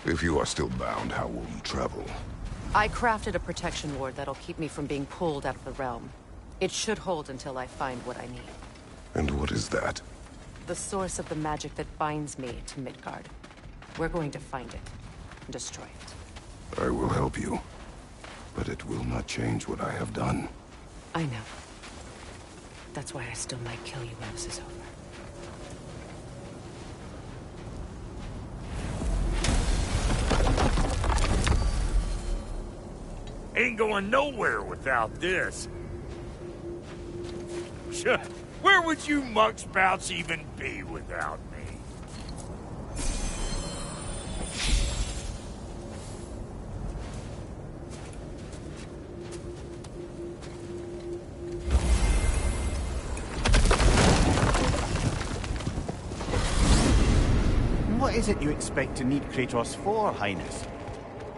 If you are still bound, how will you travel? I crafted a protection ward that'll keep me from being pulled out of the realm. It should hold until I find what I need. And what is that? The source of the magic that binds me to Midgard. We're going to find it and destroy it. I will help you. But it will not change what I have done. I know. That's why I still might kill you when this is over. Ain't going nowhere without this. Where would you muckspouts even be without me? What is it you expect to need Kratos for, Highness?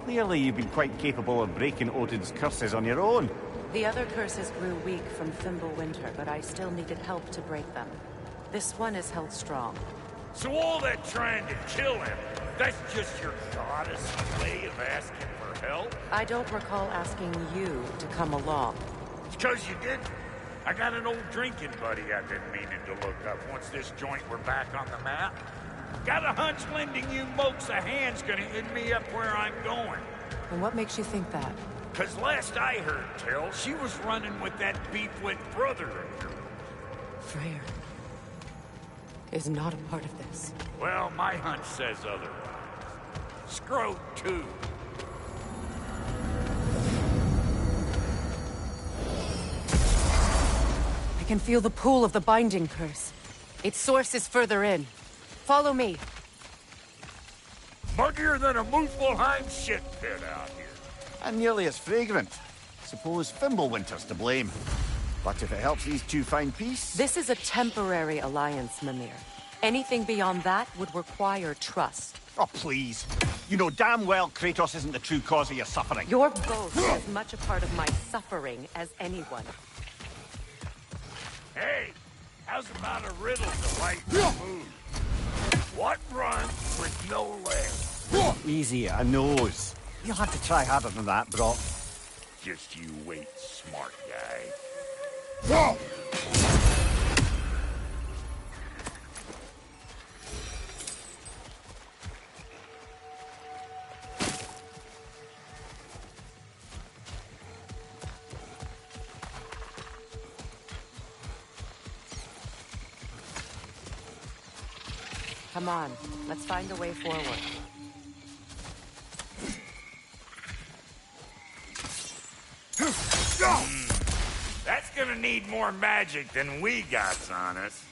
Clearly you've been quite capable of breaking Odin's curses on your own. The other curses grew weak from Fimbulwinter, but I still needed help to break them. This one is held strong. So all that trying to kill him, that's just your goddess way of asking for help? I don't recall asking you to come along. It's 'cause you didn't. I got an old drinking buddy I've been meaning to look up once this joint were back on the map. Got a hunch lending you mokes a hand's gonna end me up where I'm going. And what makes you think that? 'Cause last I heard tell, she was running with that beefwit brother of yours. Freyr is not a part of this. Well, my hunch says otherwise. Scrote, too. I can feel the pull of the binding curse. Its source is further in. Follow me. Muggier than a Muspelheim shit pit out here. And nearly as fragrant. Suppose Fimbulwinter's to blame. But if it helps these two find peace... This is a temporary alliance, Mimir. Anything beyond that would require trust. Oh, please. You know damn well Kratos isn't the true cause of your suffering. You're both as much a part of my suffering as anyone. Hey, how's about a riddle to lighten the mood? What runs with no legs? Easy, I knows. You'll have to try harder than that, Brock. Just you wait, smart guy. Come on, let's find a way forward. That's gonna need more magic than we got on us.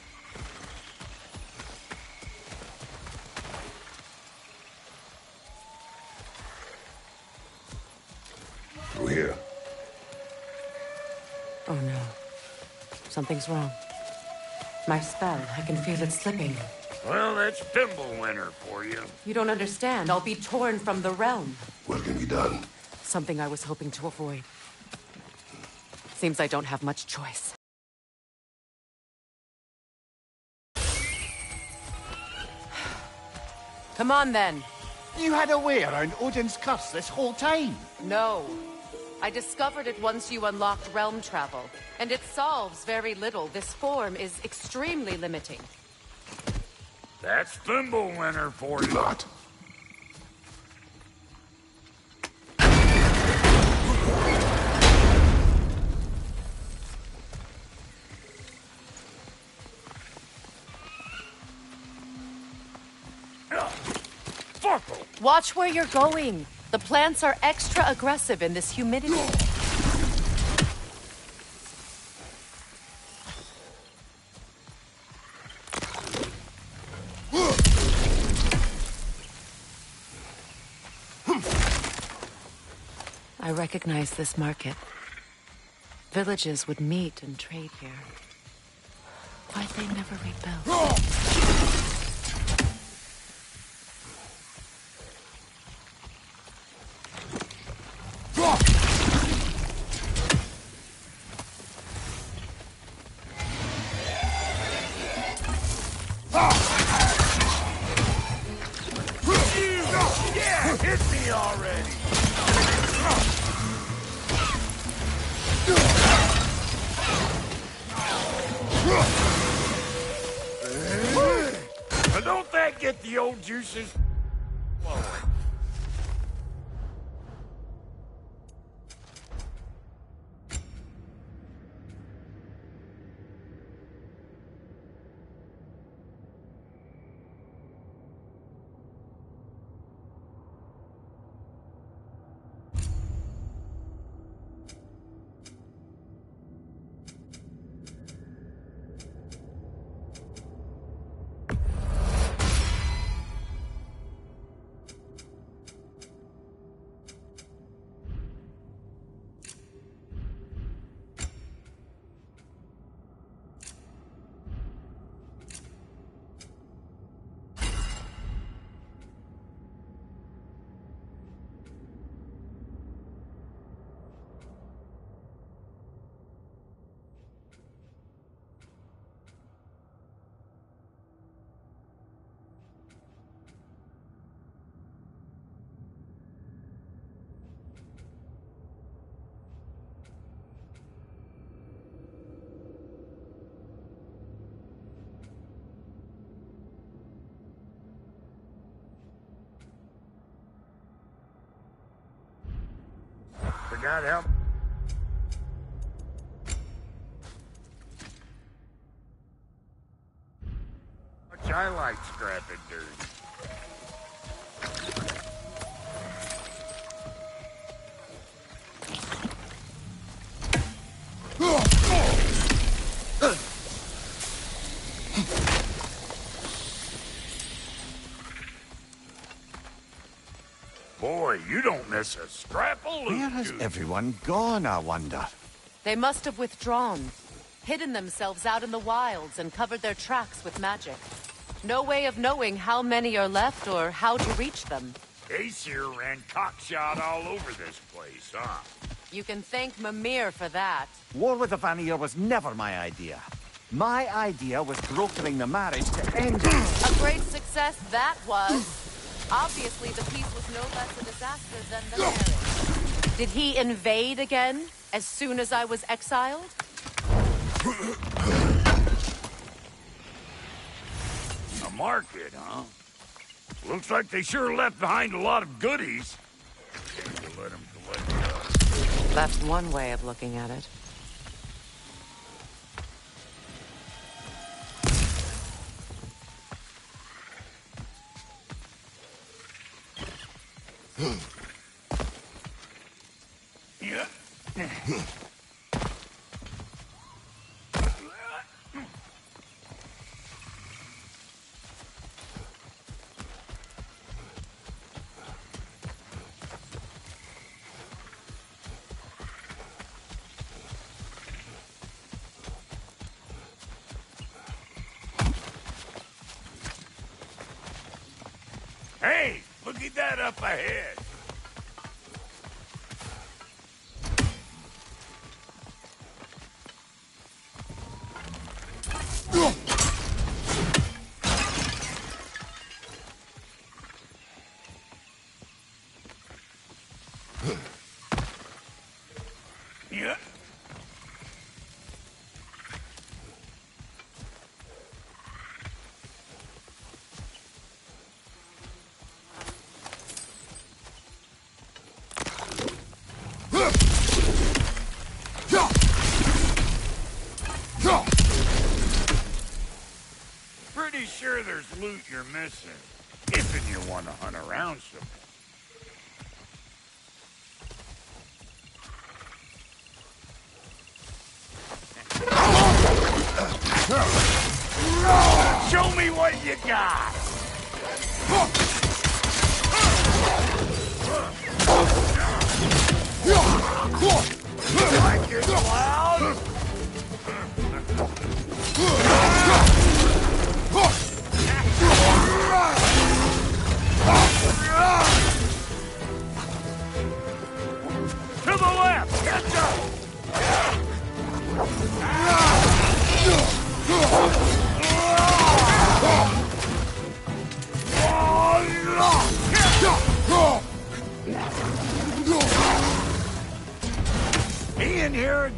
Through here. Oh no. Something's wrong. My spell, I can feel it slipping. Well, that's Fimbulwinter for you. You don't understand. I'll be torn from the realm. What can be done? Something I was hoping to avoid. Seems I don't have much choice. Come on, then. You had a way around Odin's curse this whole time. No. I discovered it once you unlocked realm travel, and it solves very little. This form is extremely limiting. That's Fimbulwinter for you. Not. Watch where you're going. The plants are extra aggressive in this humidity. I recognize this market. Villages would meet and trade here. Why'd they never rebuild? me already! Now don't that get the old juices flowing? God help. Much I like scrapping dirt. Boy, you don't miss a scrap of loot. Where has everyone gone, I wonder? They must have withdrawn, hidden themselves out in the wilds and covered their tracks with magic. No way of knowing how many are left or how to reach them. Aesir ran cockshot all over this place, huh? You can thank Mimir for that. War with the Vanir was never my idea. My idea was brokering the marriage to end it. A great success that was. Obviously, the peace was no less a disaster than the marriage. Did he invade again, as soon as I was exiled? A market, huh? Looks like they sure left behind a lot of goodies. We'll let them collect us. That's one way of looking at it. Yeah. Hey, look at that up ahead. Yeah. Pretty sure there's loot you're missing, if you want to hunt around some. Show me what you got! Like it loud? To the left! Catch up!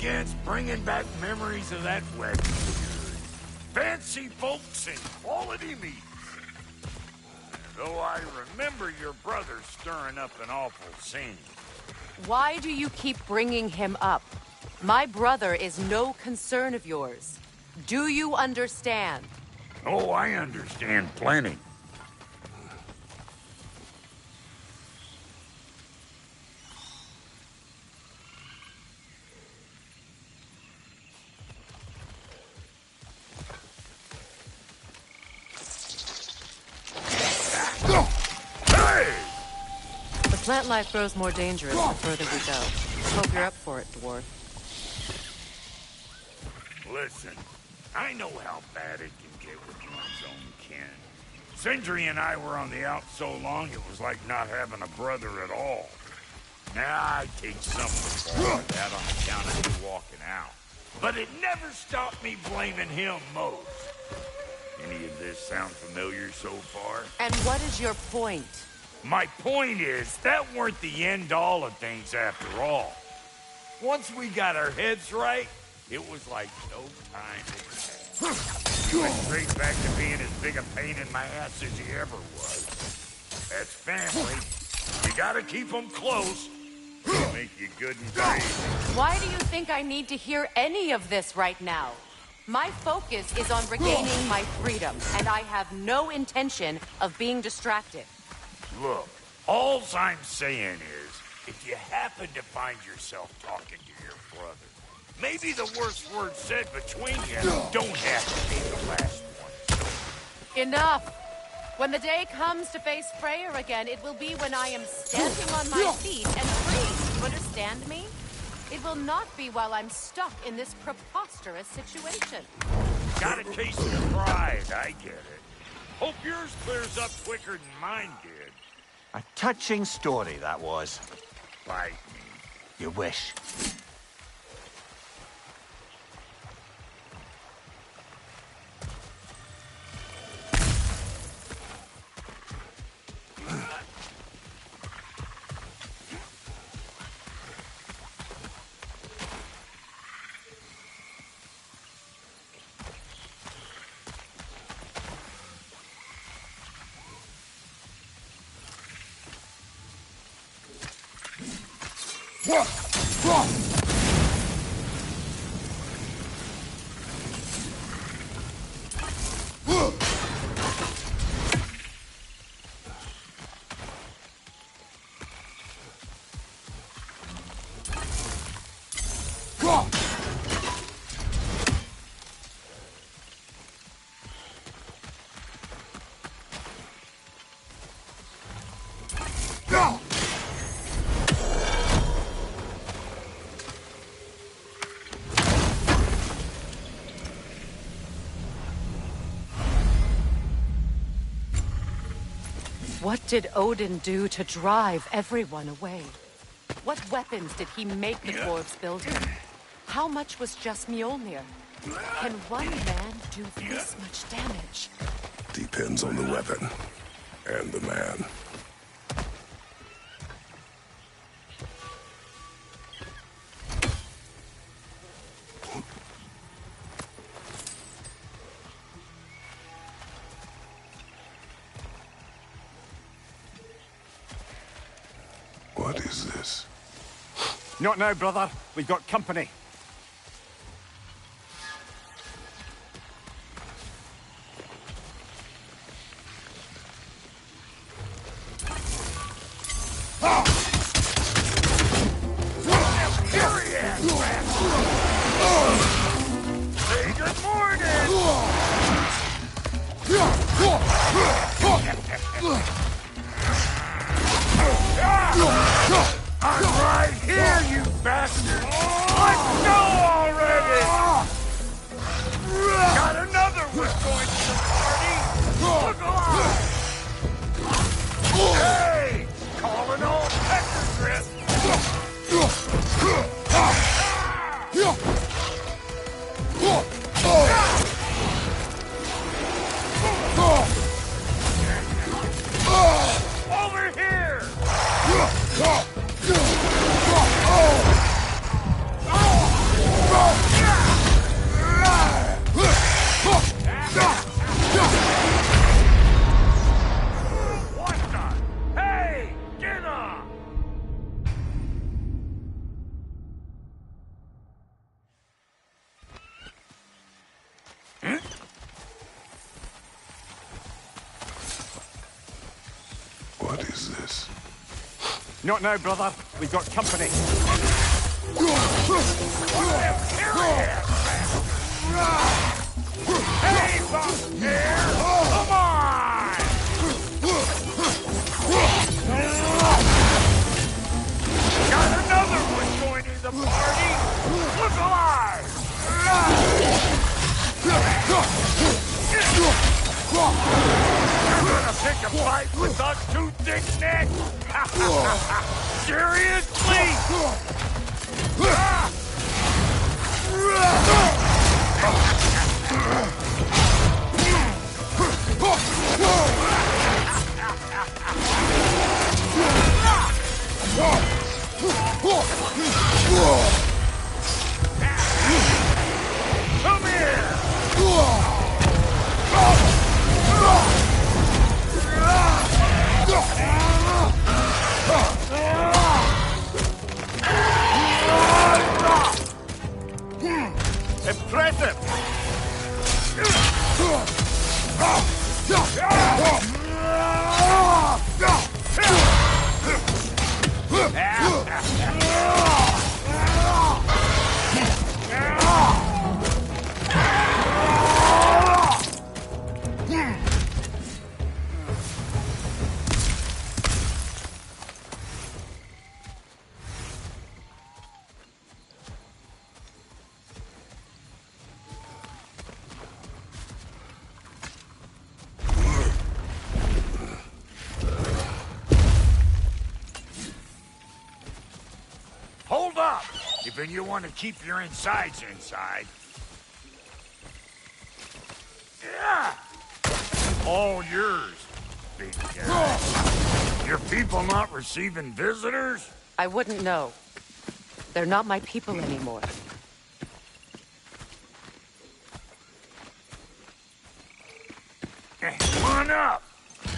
against bringing back memories of that wedding. Fancy folks and quality meats. Though I remember your brother stirring up an awful scene. Why do you keep bringing him up? My brother is no concern of yours. Do you understand? Oh, I understand plenty. Plant life grows more dangerous the further we go. Hope you're up for it, dwarf. Listen, I know how bad it can get with one's own kin. Sindri and I were on the out so long it was like not having a brother at all. Now I take some of the fall of that on account of you walking out. But it never stopped me blaming him most. Any of this sound familiar so far? And what is your point? My point is, that weren't the end-all of things after all. Once we got our heads right, it was like no time had passed. You went straight back to being as big a pain in my ass as you ever was. That's family. You gotta keep them close. It'll make you good and brave. Why do you think I need to hear any of this right now? My focus is on regaining my freedom, and I have no intention of being distracted. Look, all I'm saying is, if you happen to find yourself talking to your brother, maybe the worst word said between you don't have to be the last one. Enough! When the day comes to face Freyr again, it will be when I am standing on my feet and free. You understand me? It will not be while I'm stuck in this preposterous situation. Got a case of pride, I get it. Hope yours clears up quicker than mine did. A touching story, that was. Bite me. You wish. What did Odin do to drive everyone away? What weapons did he make the dwarves build him? How much was just Mjolnir? Can one man do this much damage? Depends on the weapon. And the man. What is this? Not now, brother. We've got company. Say good morning! I'm right here, you bastard! Let's go already! Got another one going to the party! Look alive! Hey! Calling all Pecker Grip! What is this? Not now, brother. We've got company. Hey, Buck here! Come on! Got another one joining the party! Look alive! You're gonna pick a fight with us two thick necks? Seriously? Come here! Impressive! Hold up! If you want to keep your insides inside. Yeah! All yours, big guy. Your people not receiving visitors? I wouldn't know. They're not my people anymore. Come on up.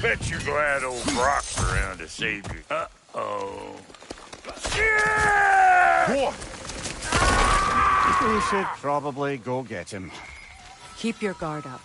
Bet you're glad old Brock's around to save you. Uh-oh. Yeah! We should probably go get him. Keep your guard up.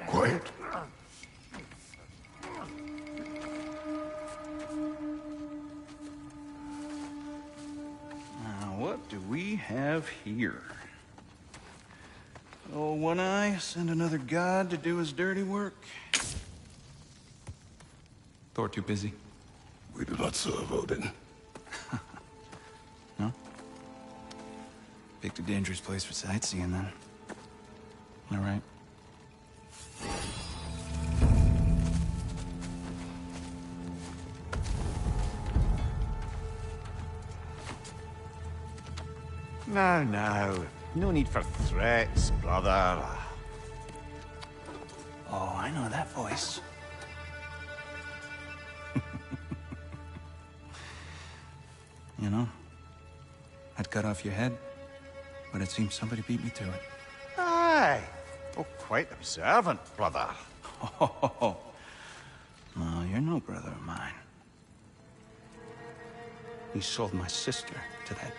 Quiet. What do we have here? Oh, One Eye, send another god to do his dirty work. Thor too busy? We do not serve Odin. No? Picked a dangerous place for sightseeing, then. All right. Now. No need for threats, brother. Oh, I know that voice. You know, I'd cut off your head, but it seems somebody beat me to it. Aye. Oh, quite observant, brother. Oh, no, you're no brother of mine. You sold my sister to that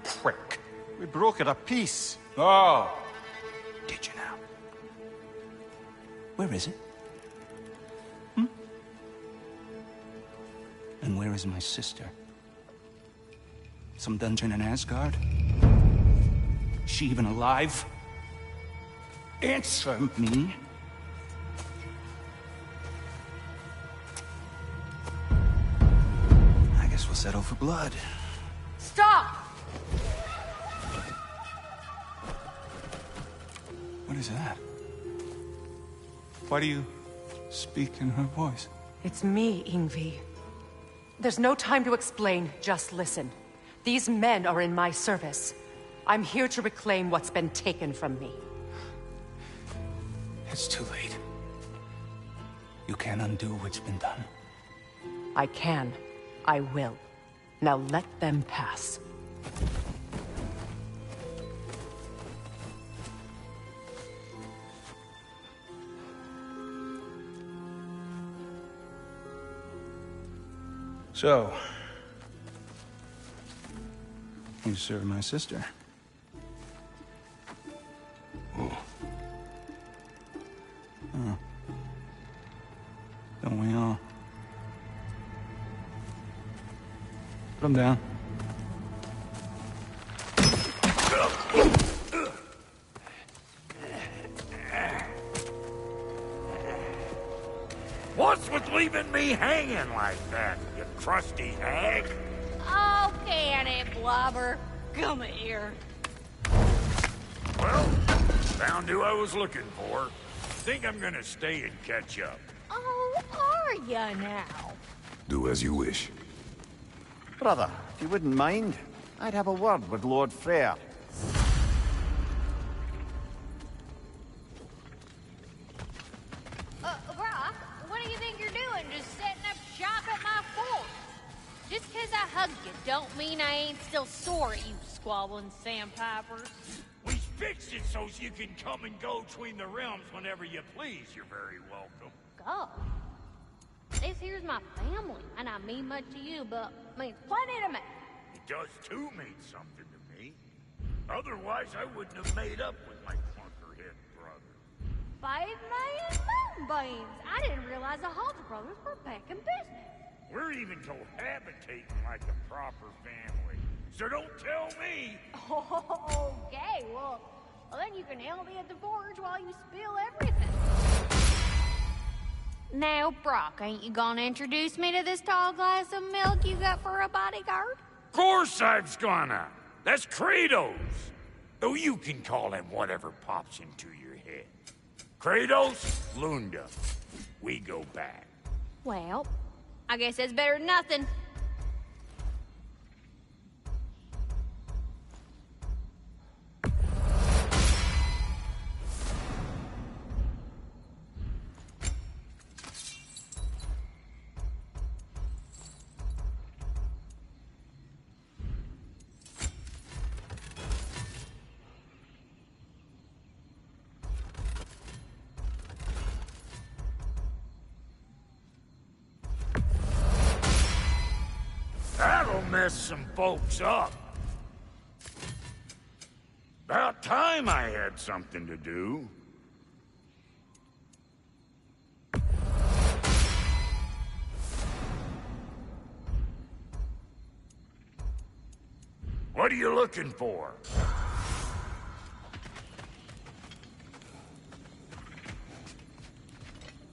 prick. We broke it a piece. Oh! Did you now? Where is it? And where is my sister? Some dungeon in Asgard? Is she even alive? Answer me. I guess we'll settle for blood. Stop! What is that? Why do you speak in her voice? It's me, Ingvi. There's no time to explain, just listen. These men are in my service. I'm here to reclaim what's been taken from me. It's too late. You can't undo what's been done. I can. I will. Now let them pass. So, you served my sister. Oh. Oh. Don't we all? Put him down. What's with leaving me hanging like that, you crusty hag? Oh, can it, Blubber? Come here. Well, found who I was looking for. Think I'm gonna stay and catch up. Oh, are ya now? Do as you wish. Brother, if you wouldn't mind, I'd have a word with Lord Freyr. Brock, what do you think you're doing? Just setting up shop at my fort? Just 'cause I hugged you don't mean I ain't still sore at you squabbling sandpipers. We fixed it so you can come and go between the realms whenever you please. You're very welcome. Go. This here's my family, and I mean much to you, but means plenty to me. It does too mean something to me. Otherwise, I wouldn't have made up with my clunkerhead brother. 5 million moonbeams! I didn't realize the Halter brothers were back in business. We're even cohabitating like a proper family. So don't tell me. Okay, well, then you can help me at the forge while you spill everything. Now, Brock, ain't you gonna introduce me to this tall glass of milk you got for a bodyguard? Of course I've gonna. That's Kratos. Though you can call him whatever pops into your head. Kratos, Lunda. We go back. Well, I guess that's better than nothing. That'll mess some folks up. About time I had something to do. What are you looking for?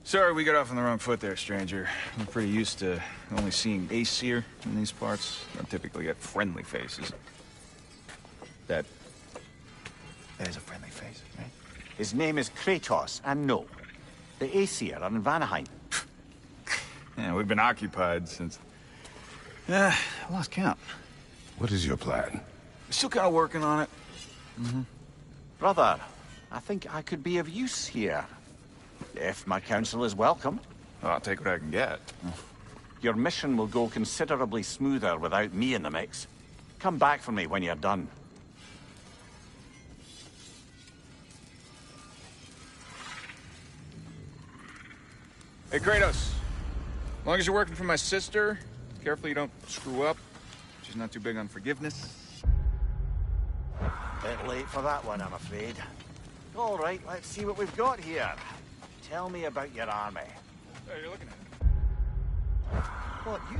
Sorry we got off on the wrong foot there, stranger. I'm pretty used to only seeing Aesir in these parts. Don't typically get friendly faces. That is a friendly face, right? His name is Kratos, and no, the Aesir are in Vanaheim. Yeah, we've been occupied since... I lost count. What is your plan? Still kind of working on it. Brother, I think I could be of use here. If my counsel is welcome. Well, I'll take what I can get. Your mission will go considerably smoother without me in the mix. Come back for me when you're done. Hey, Kratos. As long as you're working for my sister, careful you don't screw up. She's not too big on forgiveness. Bit late for that one, I'm afraid. All right, let's see what we've got here. Tell me about your army. Oh, you're looking at it. What, you...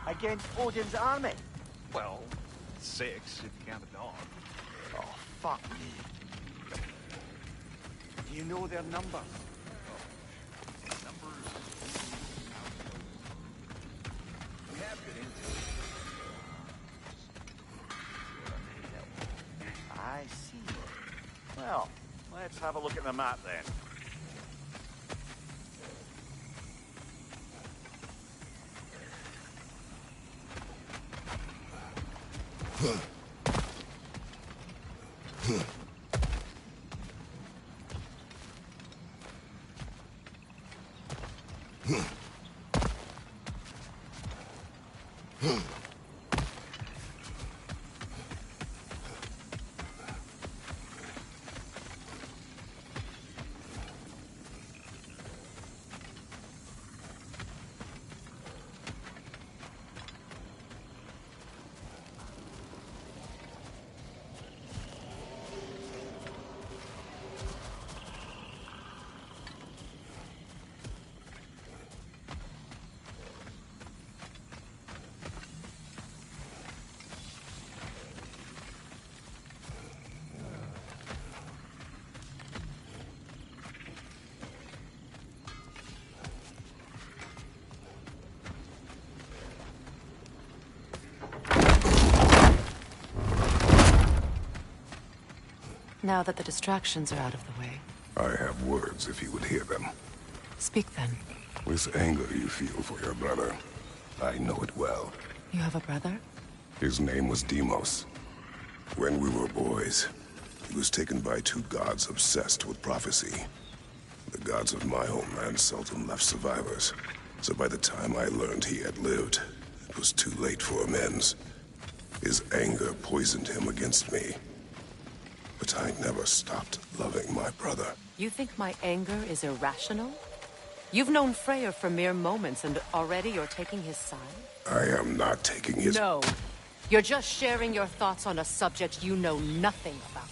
Against Odin's army? Well, 6 if you count the dog. Oh, fuck me. Do you know their number? I see. Well, let's have a look at the map then. Now that the distractions are out of the way. I have words if you would hear them. Speak then. This anger you feel for your brother, I know it well. You have a brother? His name was Deimos. When we were boys, he was taken by two gods obsessed with prophecy. The gods of my homeland seldom left survivors, so by the time I learned he had lived, it was too late for amends. His anger poisoned him against me. But I never stopped loving my brother. You think my anger is irrational? You've known Freyr for mere moments, and already you're taking his side? I am not taking his... No. You're just sharing your thoughts on a subject you know nothing about.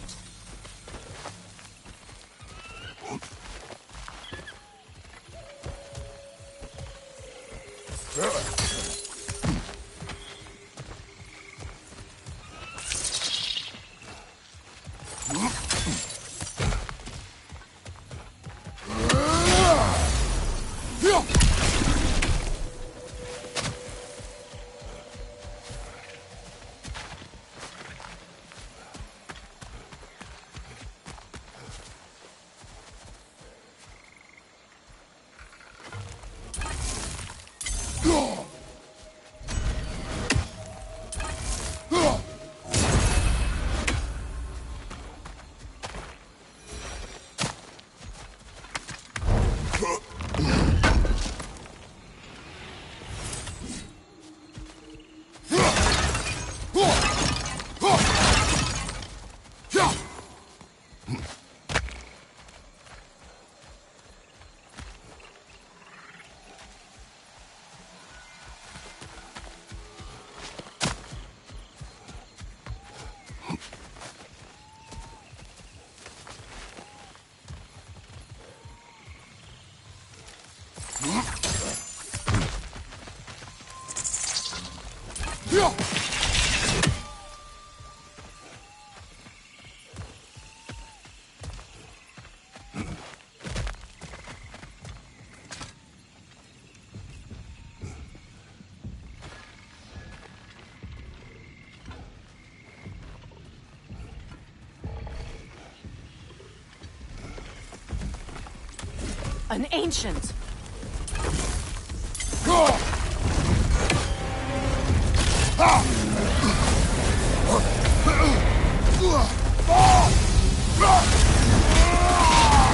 An ancient!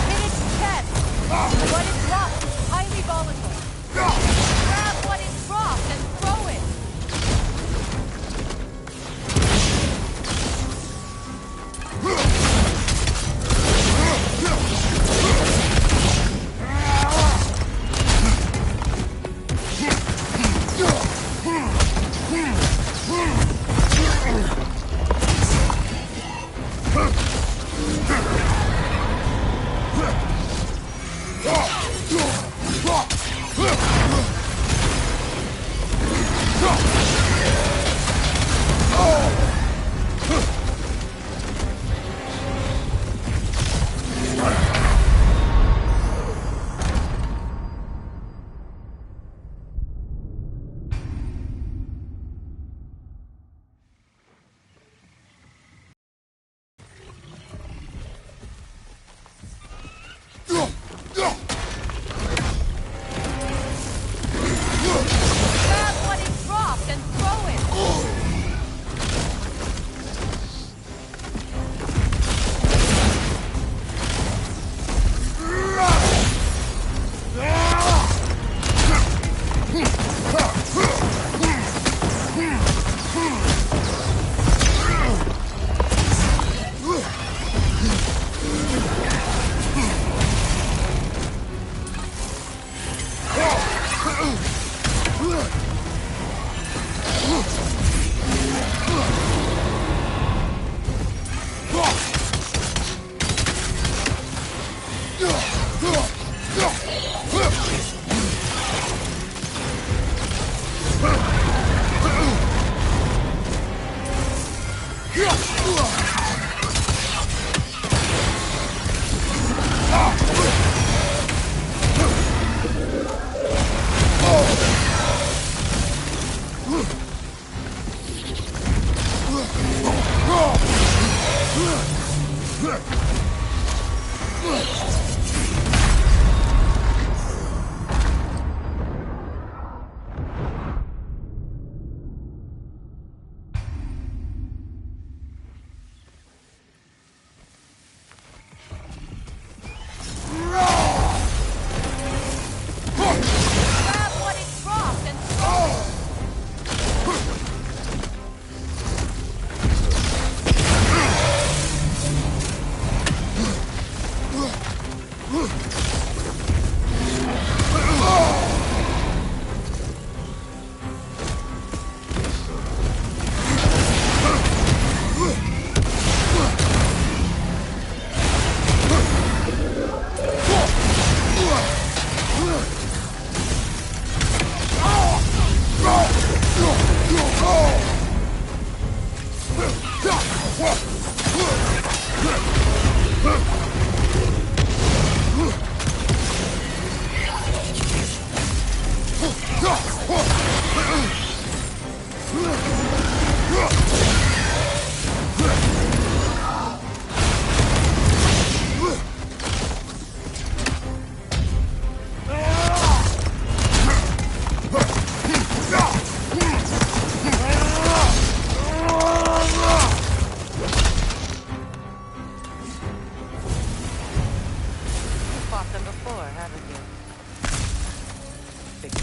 Hit its chest! What it drops is highly volatile. Grab what it dropped and throw it! Huh! figured.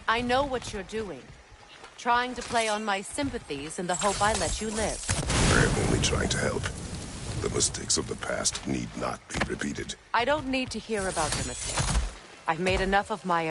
I know what you're doing. Trying to play on my sympathies in the hope I let you live. I am only trying to help. The mistakes of the past need not be repeated. I don't need to hear about your mistakes. I've made enough of my own.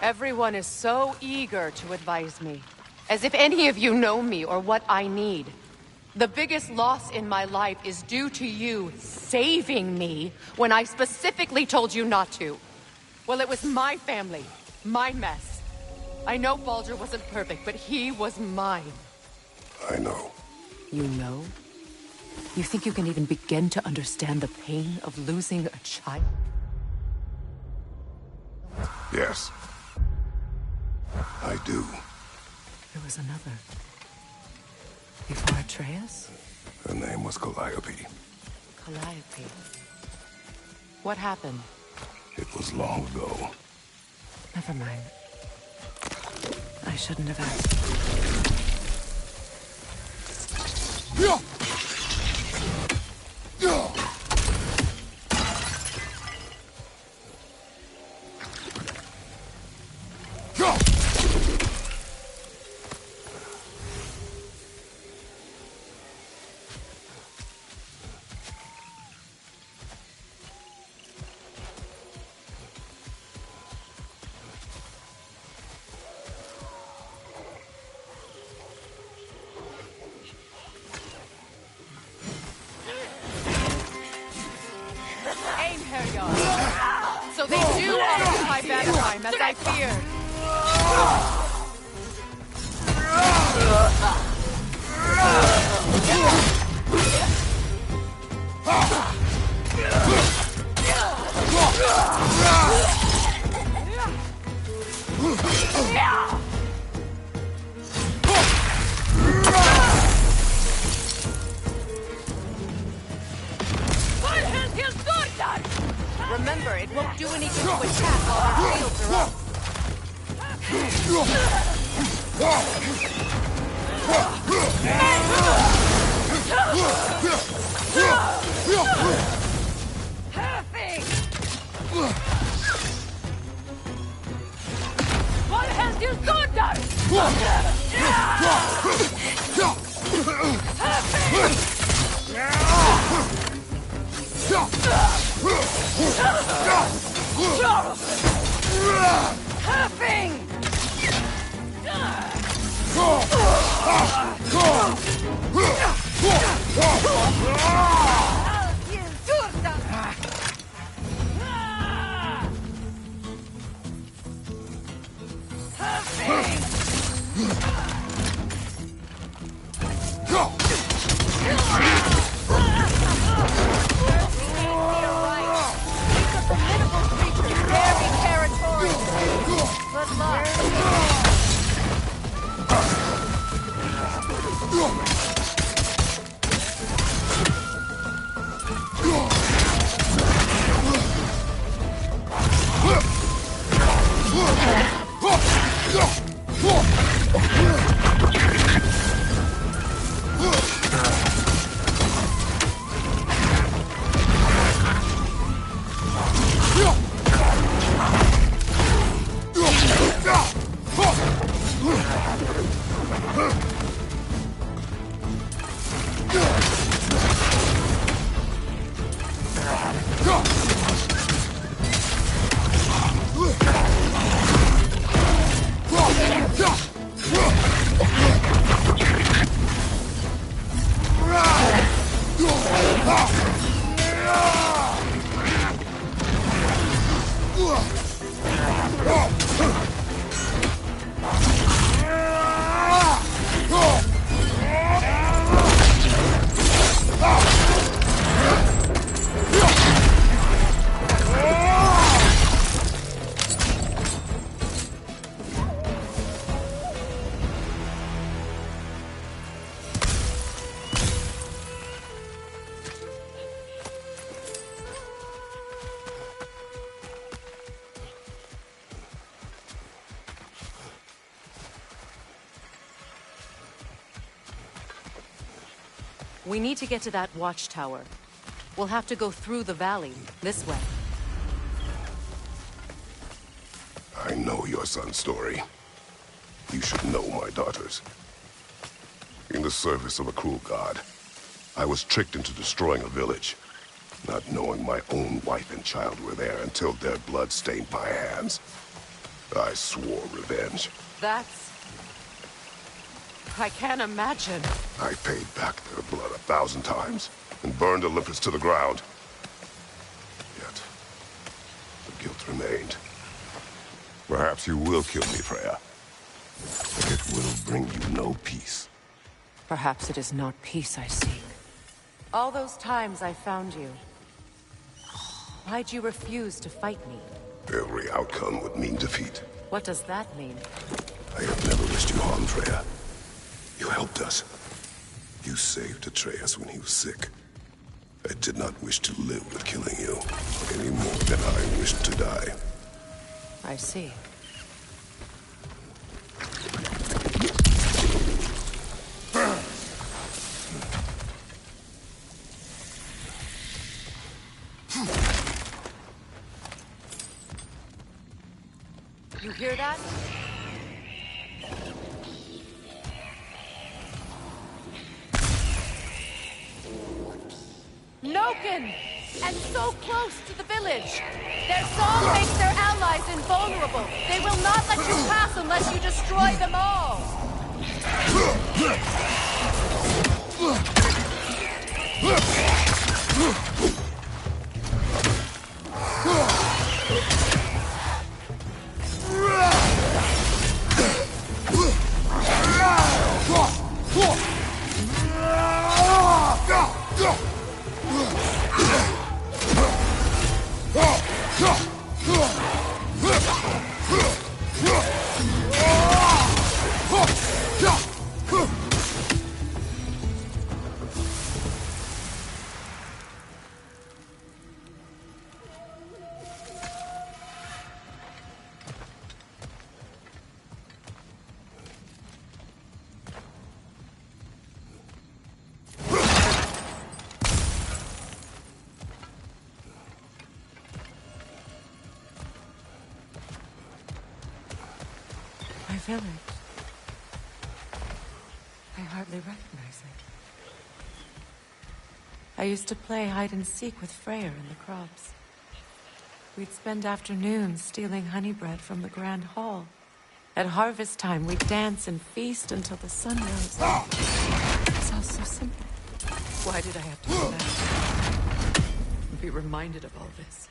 Everyone is so eager to advise me. As if any of you know me or what I need. The biggest loss in my life is due to you saving me when I specifically told you not to. Well, it was my family, my mess. I know Baldur wasn't perfect, but he was mine. I know. You know? You think you can even begin to understand the pain of losing a child? Yes. I do. There was another. Before Atreus? Her name was Calliope. Calliope. What happened? It was long ago. Never mind. I shouldn't have asked. So they do occupy Vanaheim, as I feared. Remember, it won't do anything to attack while our shields are up. What has you done, We need to get to that watchtower. We'll have to go through the valley, this way. I know your son's story. You should know my daughter's. In the service of a cruel god, I was tricked into destroying a village, not knowing my own wife and child were there until their blood stained my hands. I swore revenge. That's... I can't imagine. I paid back their blood 1,000 times and burned Olympus to the ground. Yet, the guilt remained. Perhaps you will kill me, Freya. But it will bring you no peace. Perhaps it is not peace I seek. All those times I found you, why'd you refuse to fight me? Every outcome would mean defeat. What does that mean? I have never wished you harm, Freya. You helped us. You saved Atreus when he was sick. I did not wish to live with killing you, any more than I wished to die. I see. You hear that? Noken! And so close to the village! Their song makes their allies invulnerable! They will not let you pass unless you destroy them all! My village. I hardly recognize it. I used to play hide and seek with Freyr in the crops. We'd spend afternoons stealing honey bread from the Grand Hall. At harvest time, we'd dance and feast until the sun rose. It was all so simple. Why did I have to go back and be reminded of all this?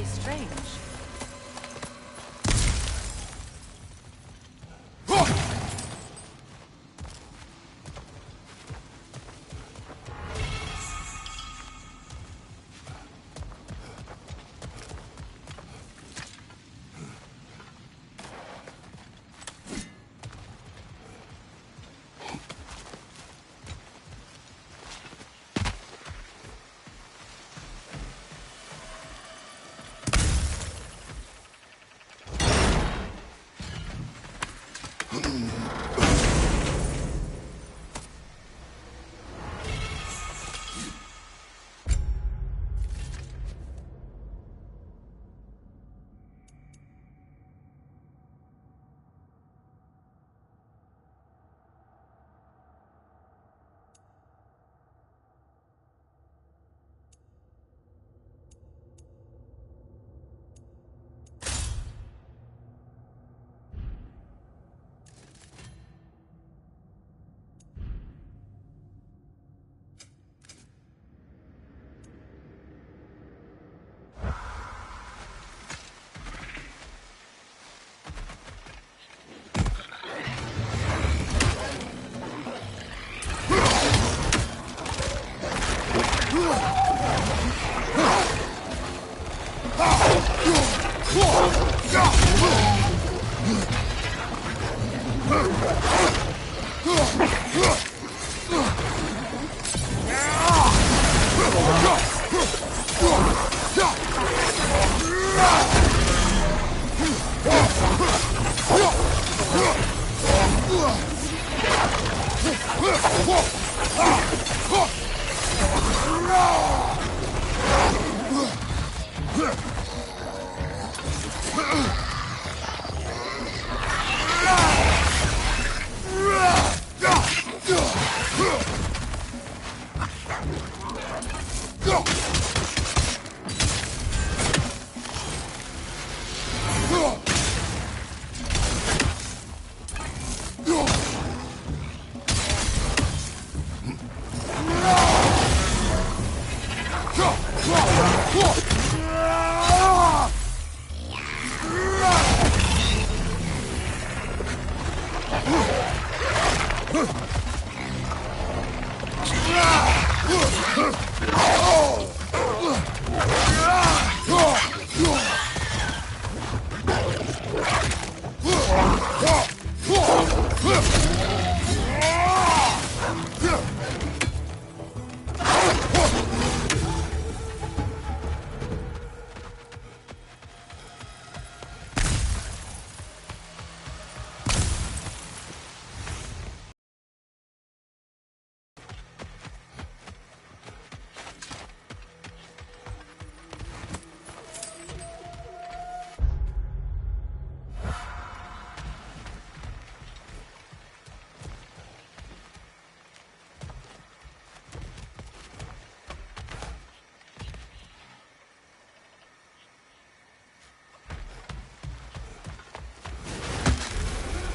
strange.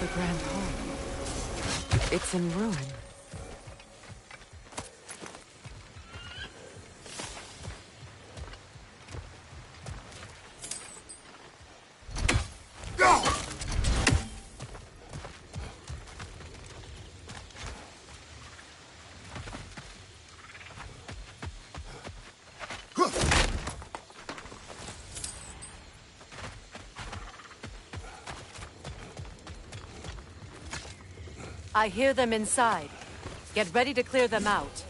The Grand Hall. It's in ruin. I hear them inside. Get ready to clear them out.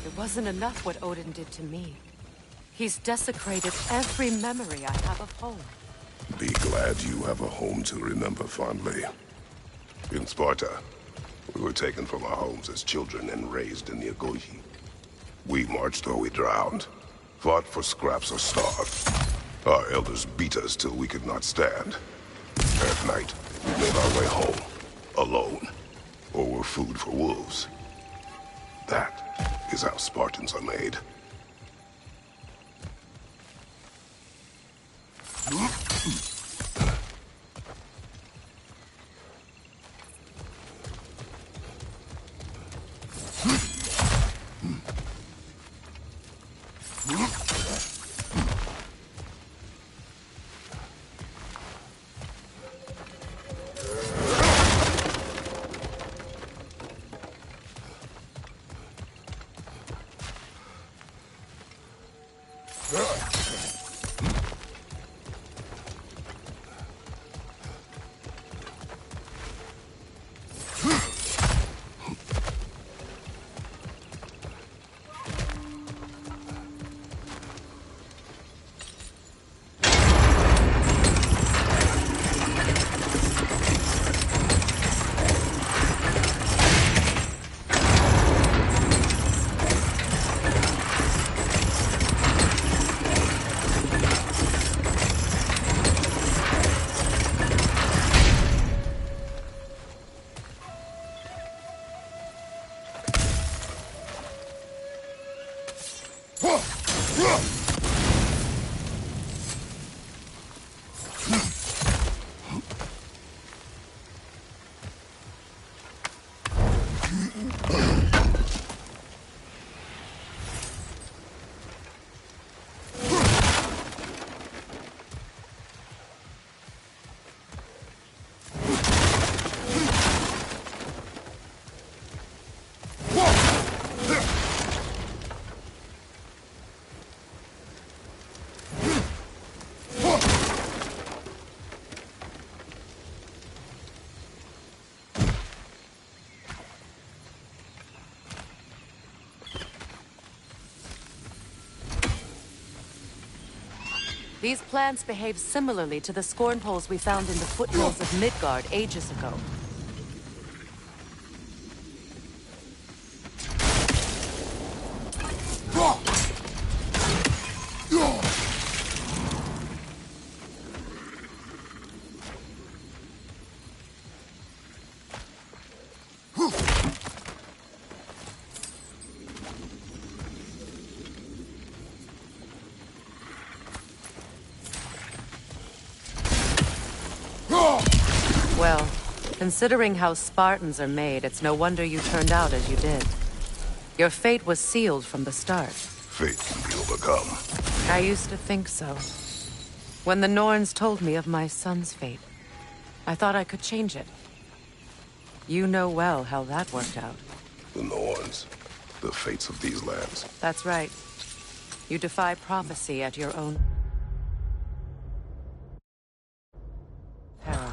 It wasn't enough what Odin did to me. He's desecrated every memory I have of home. Be glad you have a home to remember fondly. In Sparta, we were taken from our homes as children and raised in the Agogi. We marched or we drowned, fought for scraps or starved. Our elders beat us till we could not stand. At night, we made our way home, alone, or were food for wolves. That is how Spartans are made. These plants behave similarly to the scorn poles we found in the foothills of Midgard ages ago. Well, considering how Spartans are made, it's no wonder you turned out as you did. Your fate was sealed from the start. Fate can be overcome. I used to think so. When the Norns told me of my son's fate, I thought I could change it. You know well how that worked out. The Norns. The fates of these lands. That's right. You defy prophecy at your own peril.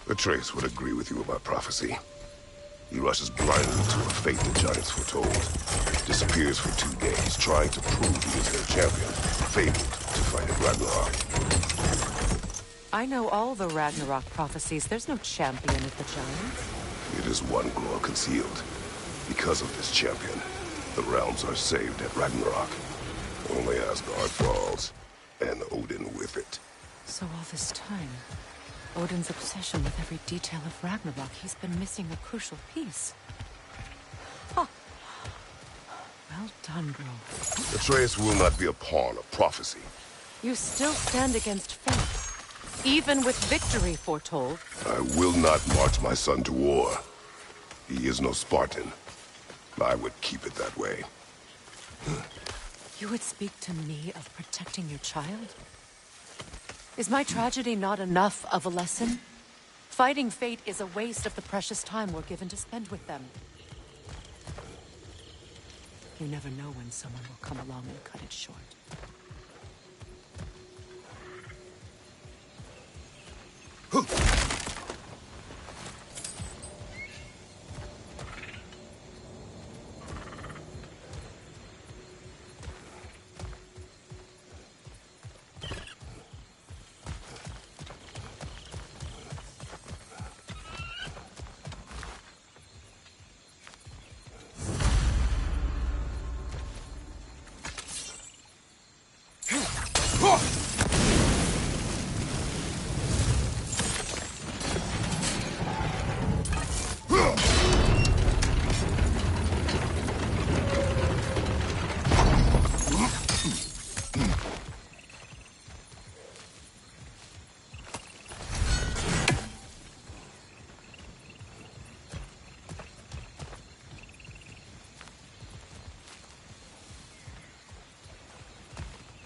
Atreus would agree with you about prophecy. He rushes blindly to a fate the giants foretold. Disappears for 2 days, trying to prove he is their champion. Fabled to fight at Ragnarok. I know all the Ragnarok prophecies. There's no champion of the giants. It is one glow concealed. Because of this champion, the realms are saved at Ragnarok. Only Asgard falls, and Odin with it. So all this time, Odin's obsession with every detail of Ragnarok, he's been missing a crucial piece. Huh. Well done, bro. Atreus will not be a pawn of prophecy. You still stand against fate, even with victory foretold. I will not march my son to war. He is no Spartan. I would keep it that way. You would speak to me of protecting your child? Is my tragedy not enough of a lesson? Fighting fate is a waste of the precious time we're given to spend with them. You never know when someone will come along and cut it short.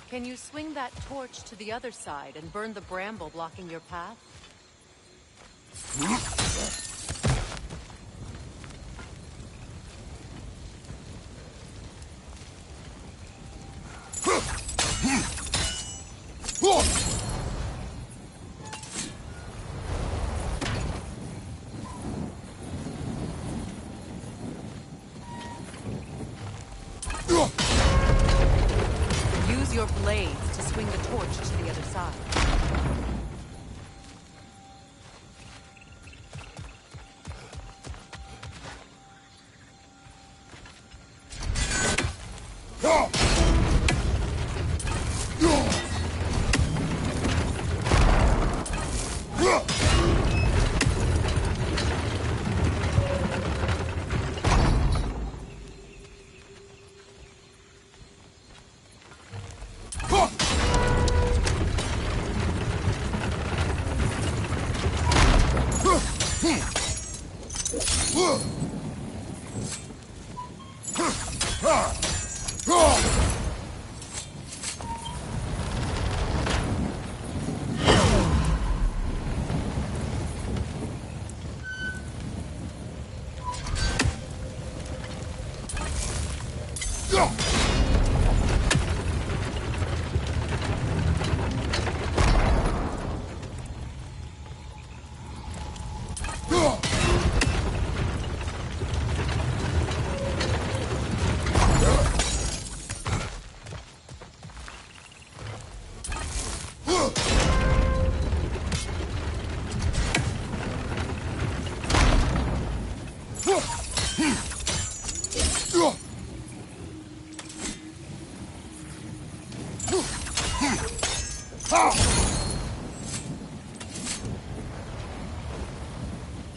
Can you swing that torch to the other side and burn the bramble blocking your path? Use your blades to swing the torch to the other side.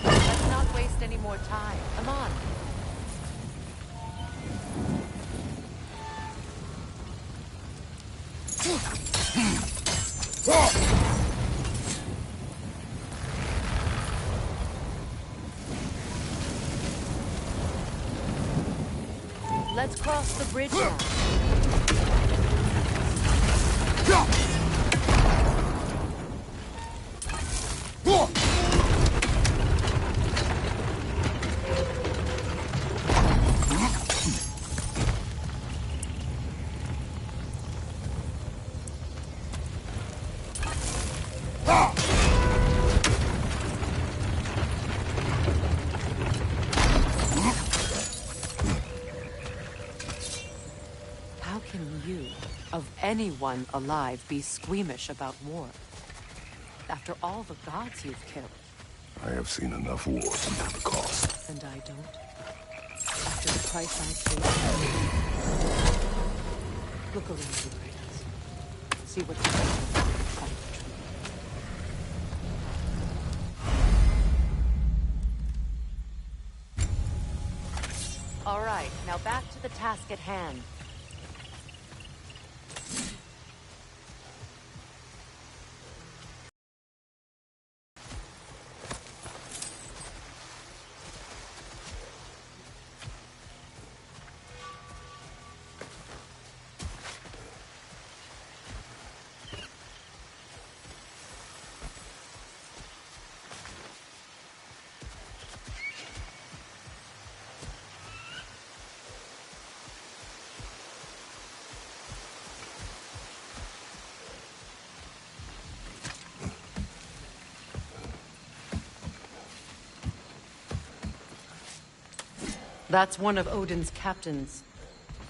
Let's not waste any more time. Come on. Let's cross the bridge now. How can you, of anyone alive, be squeamish about war? After all the gods you've killed. I have seen enough wars to know the cost. And I don't? After the price I paid? Look around you, Kratos. See what's going on. Fight the truth. All right, now back to the task at hand. That's one of Odin's captains.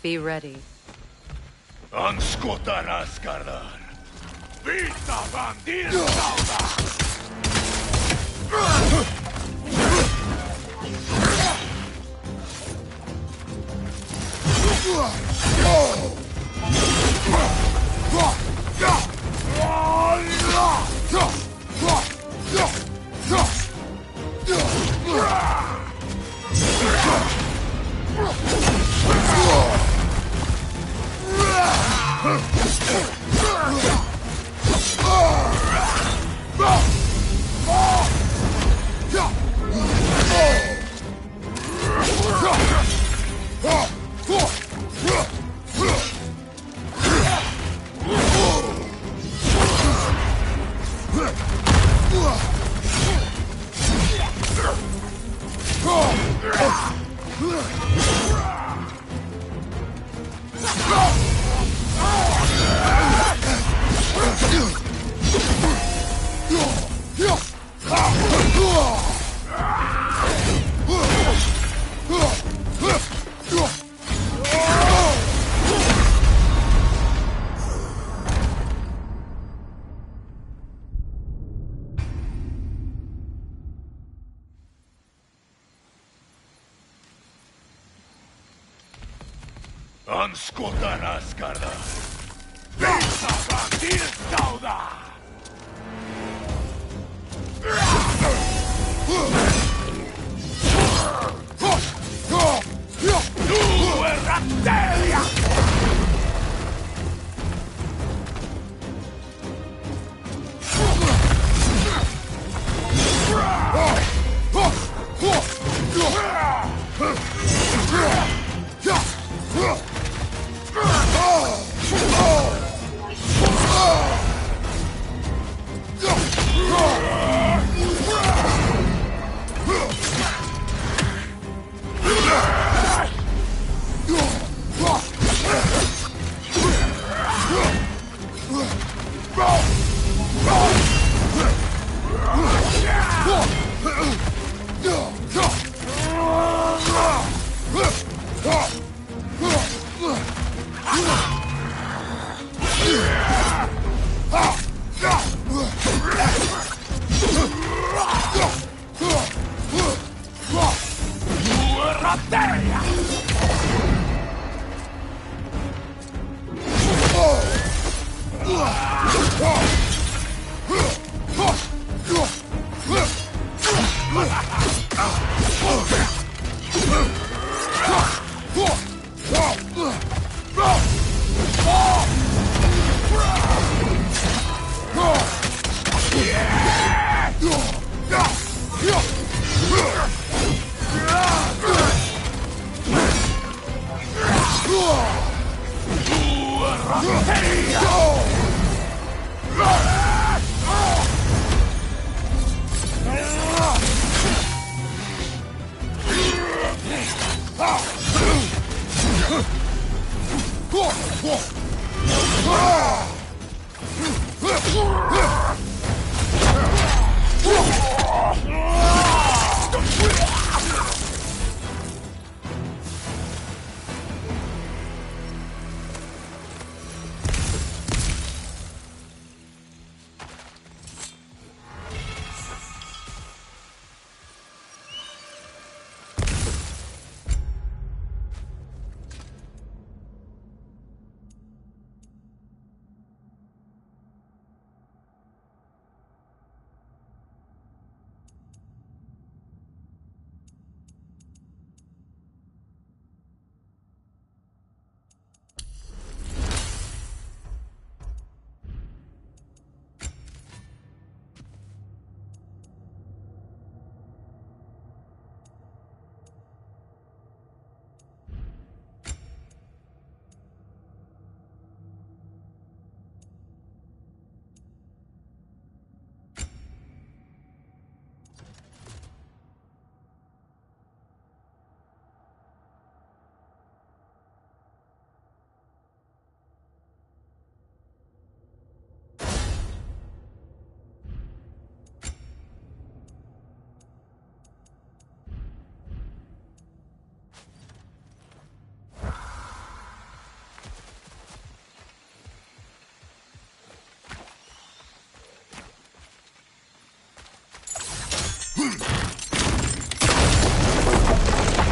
Be ready. Anskotar Askardar. Vita bandir sauda. Anskotar Askardar. Vita bandir sauda. Tu erracteria.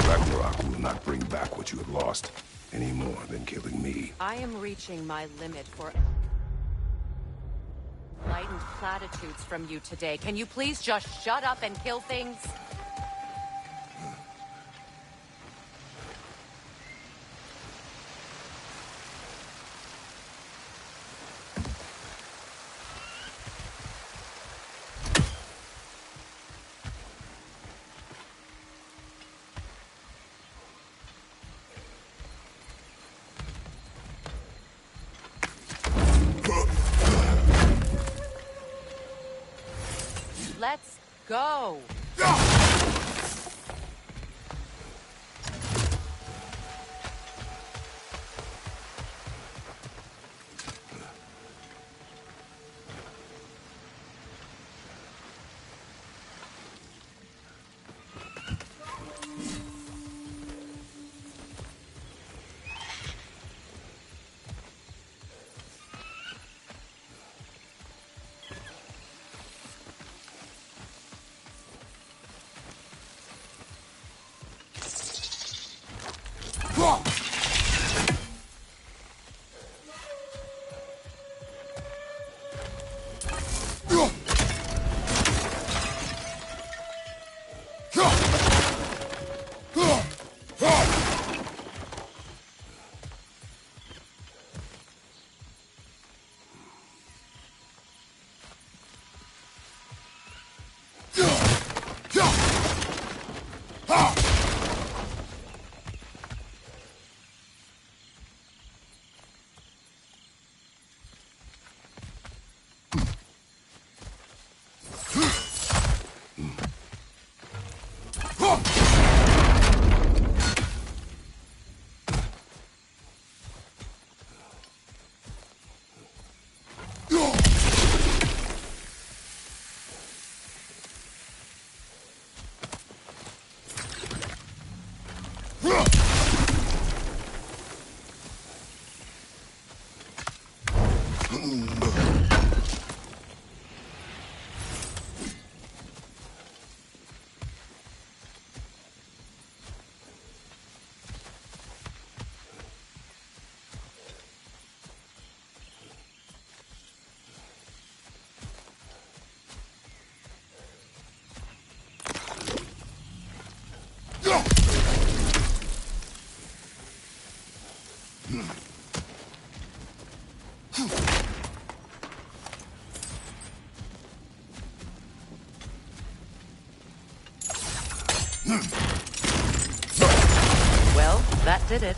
Ragnarok will not bring back what you have lost, any more than killing me. I am reaching my limit for enlightened platitudes from you today. Can you please just shut up and kill things? Let's go! Well, that did it.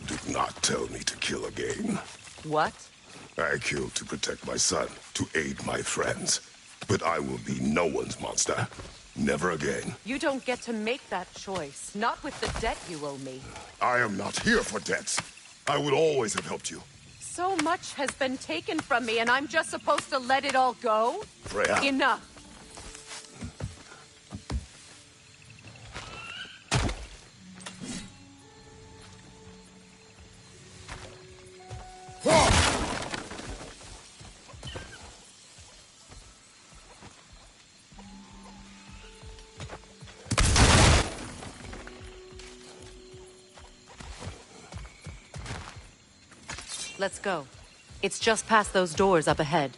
Did not tell me to kill again. What? I killed to protect my son, to aid my friends. But I will be no one's monster. Never again. You don't get to make that choice. Not with the debt you owe me. I am not here for debts. I would always have helped you. So much has been taken from me, and I'm just supposed to let it all go? Freya. Enough. Let's go. It's just past those doors up ahead.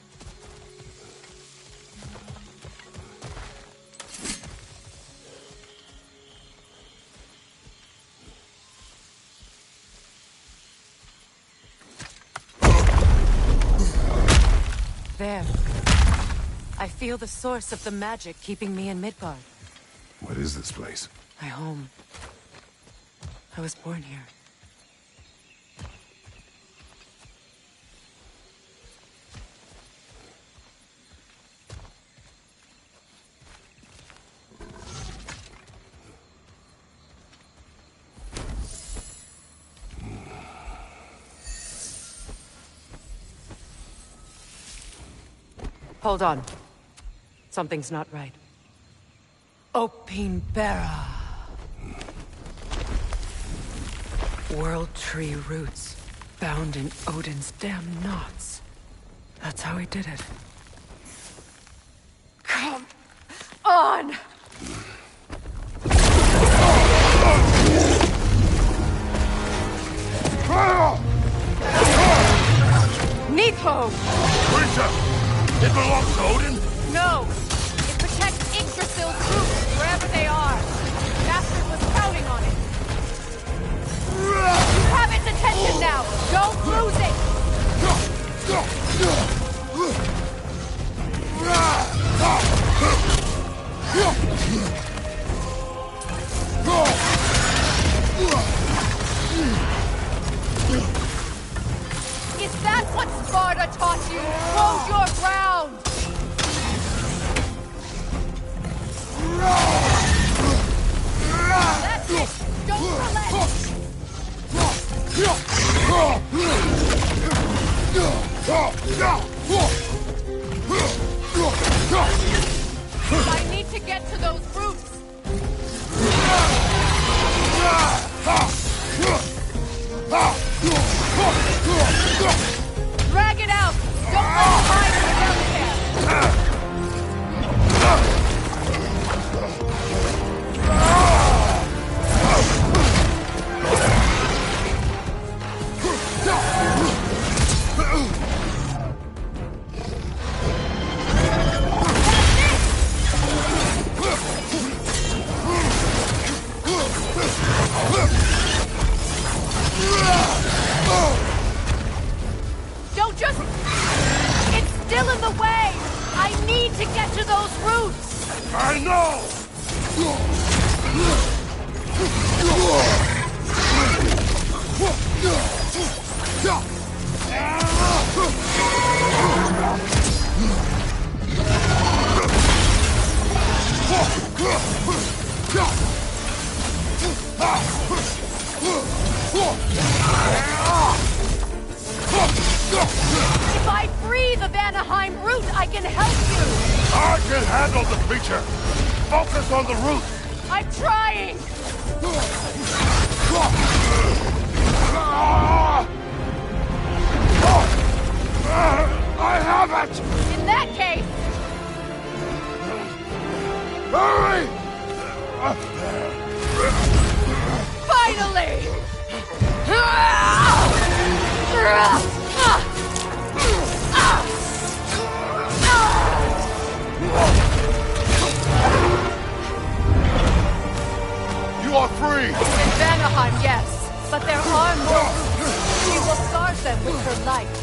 There. I feel the source of the magic keeping me in Midgard. What is this place? My home. I was born here. Hold on. Something's not right. Opinbera. World tree roots, bound in Odin's damn knots. That's how he did it. Come on! Nito! Creature! It belongs to Odin? No! It protects Yggdrasil's roots, wherever they are. The bastard was counting Don't lose it! Is that what Sparta taught you? Hold your ground! That's it! Don't relent! I need to get to those roots! Drag it out! Don't let it hide down there! Don't just... It's still in the way! I need to get to those roots! I know! If I free the Vanaheim root, I can help you! I can handle the creature! Focus on the root! I'm trying! I have it! In that case, Hurry! finally! You are free! In Vanaheim, yes. But there are more roots. She will guard them with her life.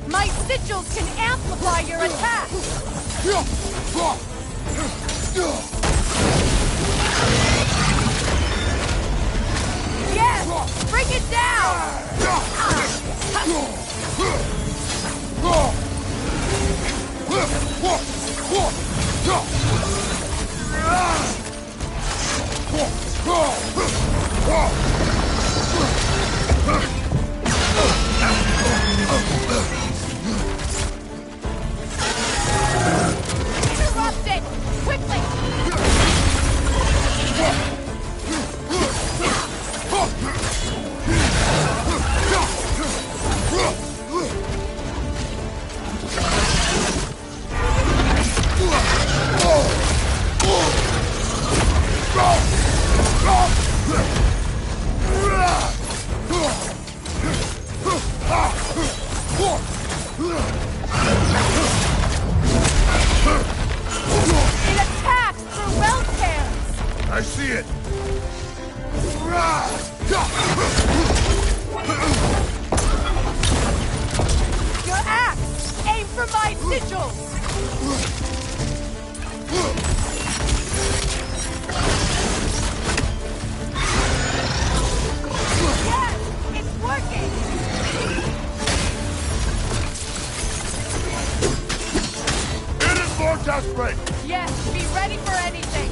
My sigils can amplify your attack! Yes! Bring it down! Interrupt it! Quickly! It attacks through realm tears! I see it! Your axe! Aim for my sigils! Yes! It's working! It is aspirin! Yes, be ready for anything!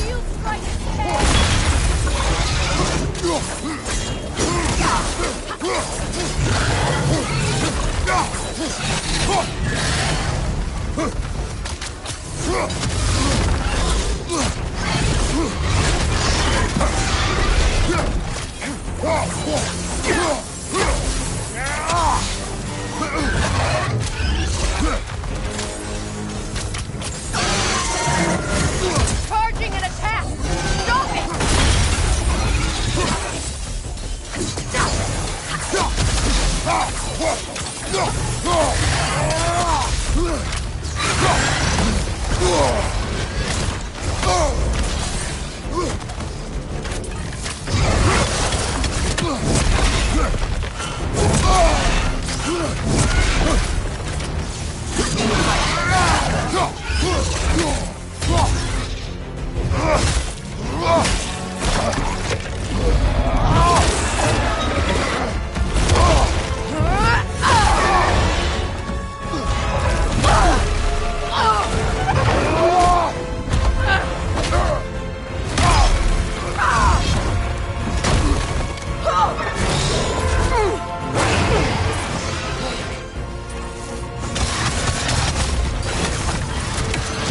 Shield strike instead! Charging an attack! Stop it!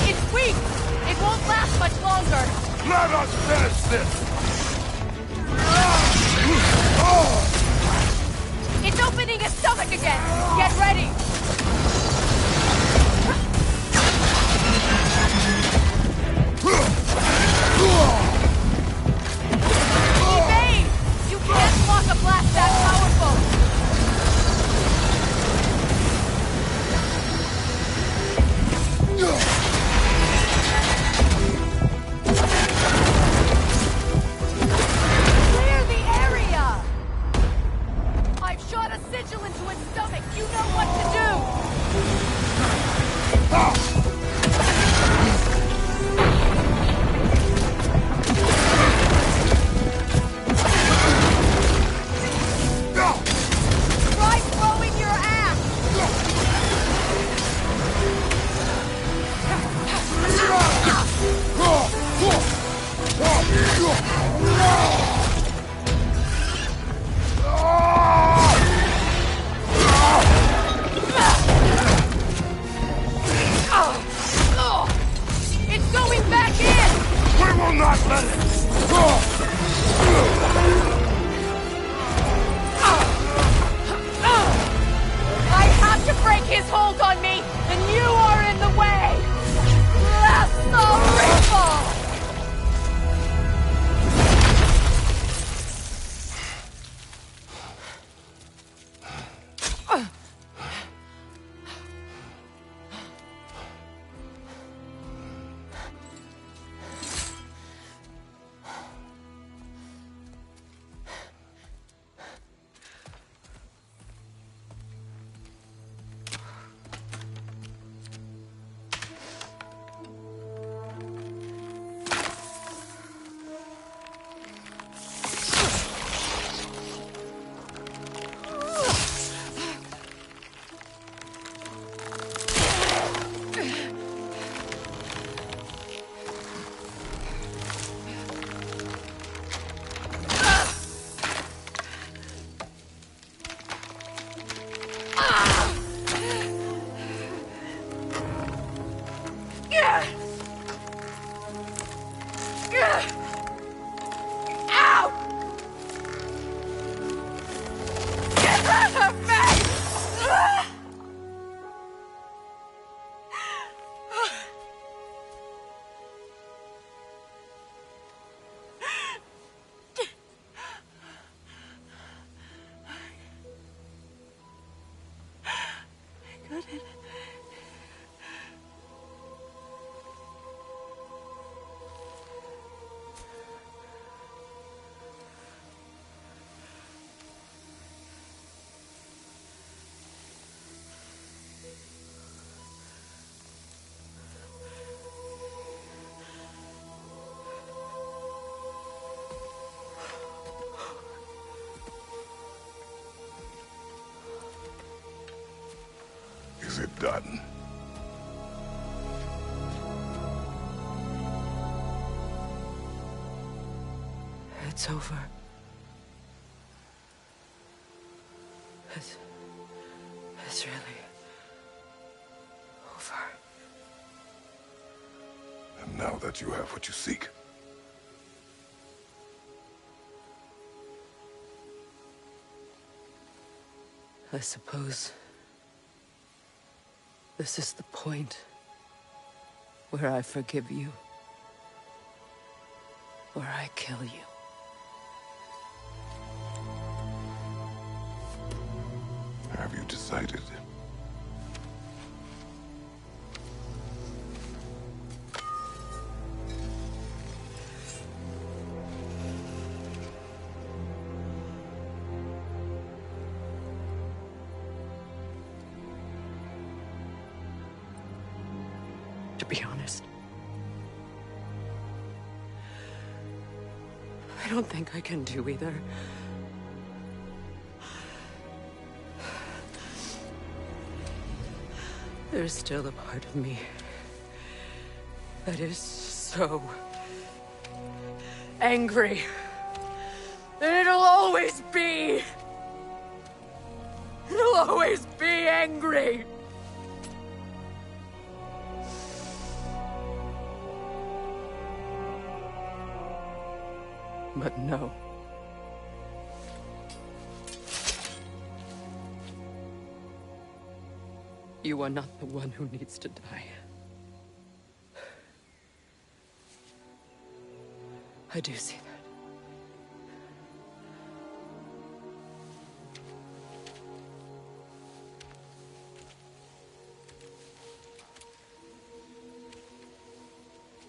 It's weak! It won't last much longer! Let us finish this! It's opening his stomach again! Get ready! Evade! You can't block a blast that powerful! Clear the area! I've shot a sigil into its stomach! You know what to do! Try throwing your axe! Is it done? It's over. It's really over. And now that you have what you seek, I suppose this is the point where I forgive you, or I kill you. have you decided? To be honest, I don't think I can do either. There's still a part of me that is so angry that it'll always be angry. But no. You are not the one who needs to die. I do see that.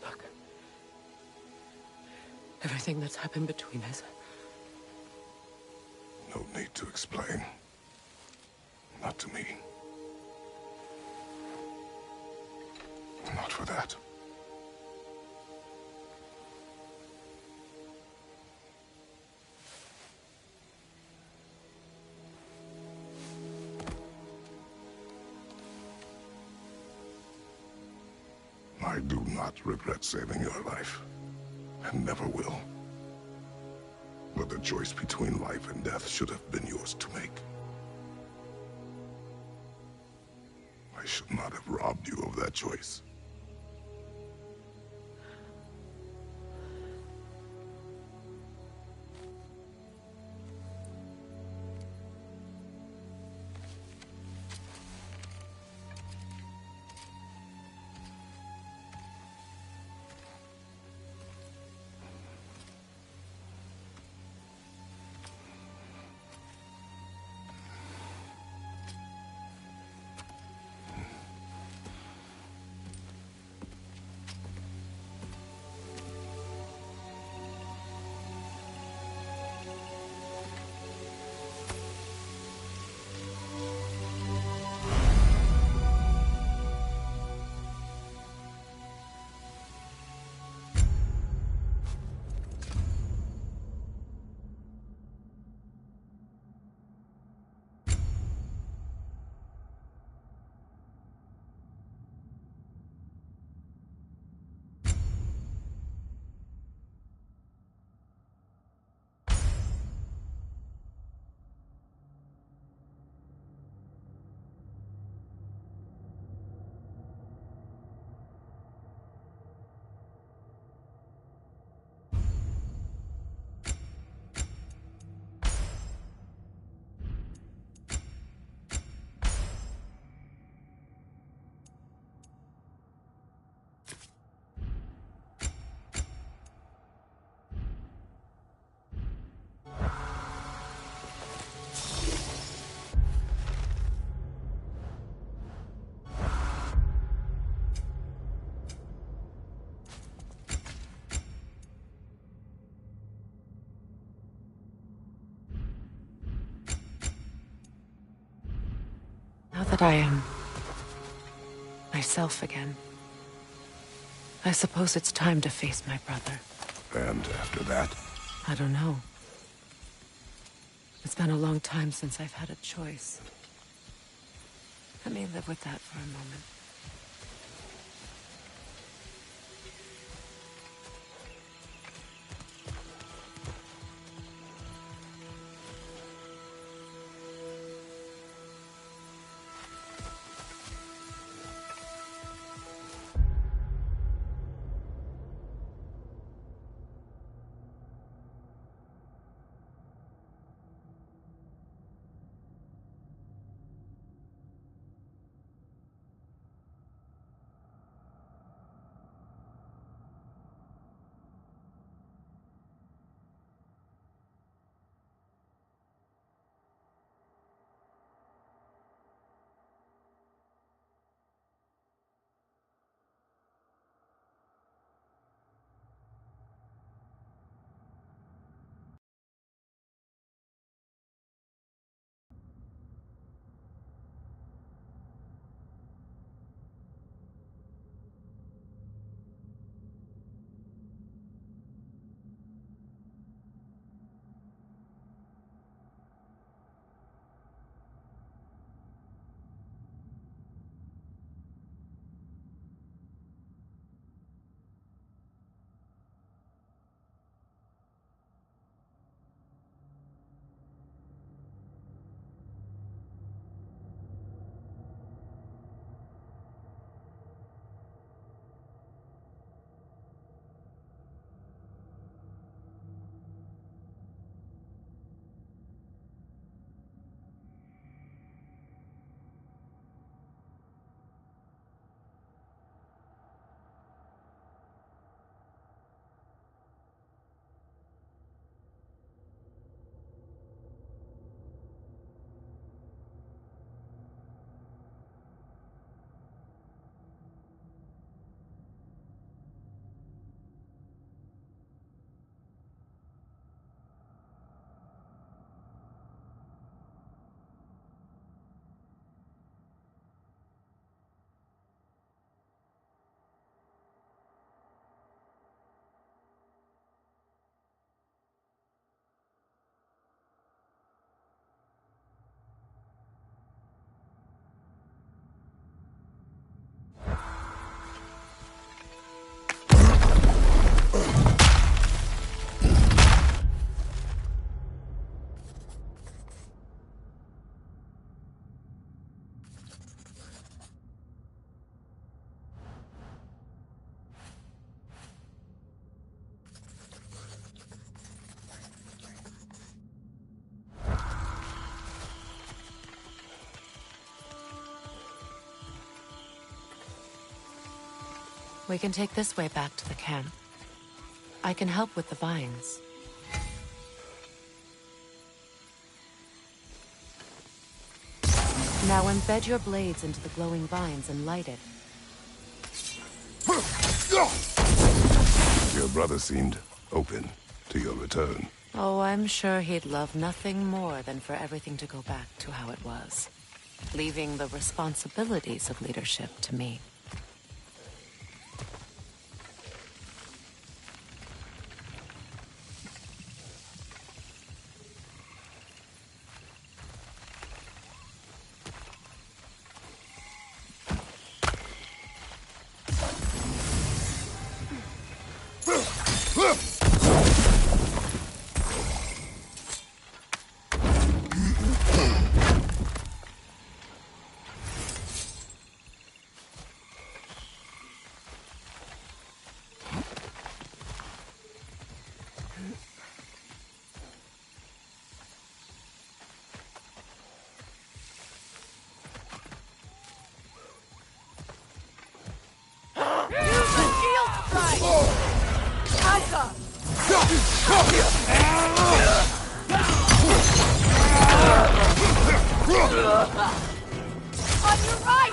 Look. Everything that's happened between us. No need to explain. Not to me. Not for that. I do not regret saving your life, and never will. But the choice between life and death should have been yours to make. I should not have robbed you of that choice. Now that I am myself again, I suppose it's time to face my brother. And after that? I don't know. It's been a long time since I've had a choice. Let me live with that for a moment. We can take this way back to the camp. I can help with the vines. Now embed your blades into the glowing vines and light it. Your brother seemed open to your return. Oh, I'm sure he'd love nothing more than for everything to go back to how it was, leaving the responsibilities of leadership to me. On your right!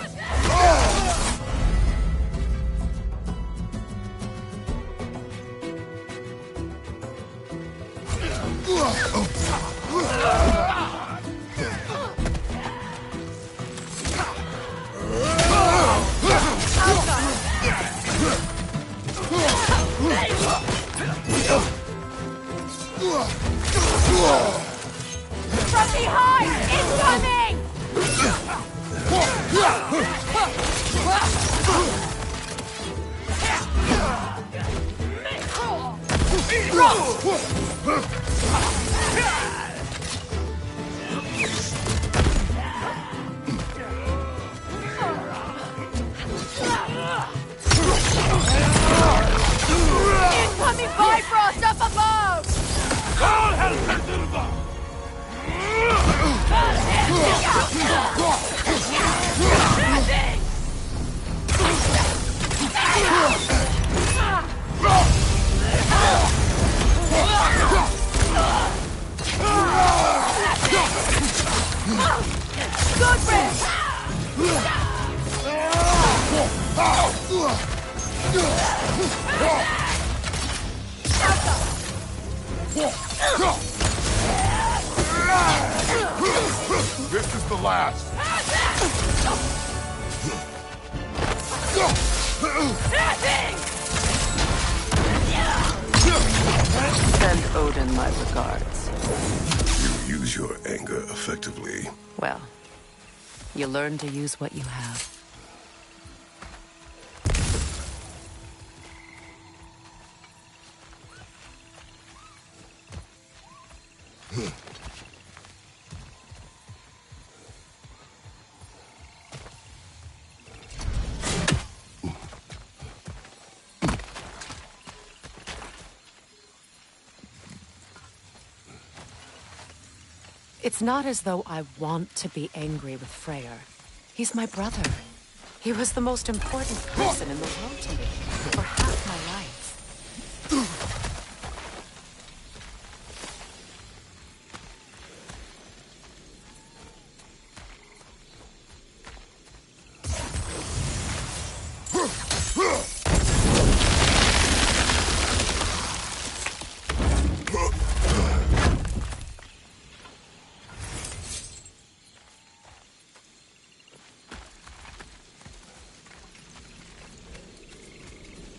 From behind! Incoming! Incoming Bifrost up above! All hell to the bar! Good Rick! This is the last. Send Odin my regards. You use your anger effectively. Well, you learn to use what you have. It's not as though I want to be angry with Freyr. He's my brother. He was the most important person in the world to me for half my life.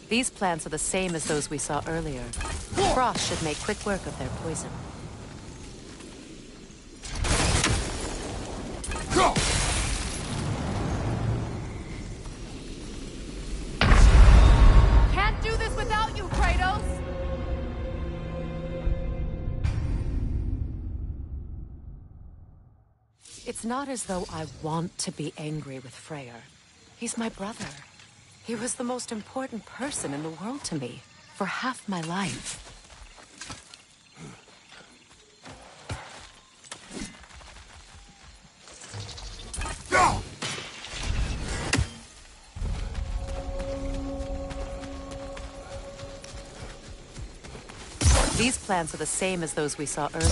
These plants are the same as those we saw earlier. Frost should make quick work of their poison. Can't do this without you, Kratos! It's not as though I want to be angry with Freyr. He's my brother. He was the most important person in the world to me for half my life. These plants are the same as those we saw earlier.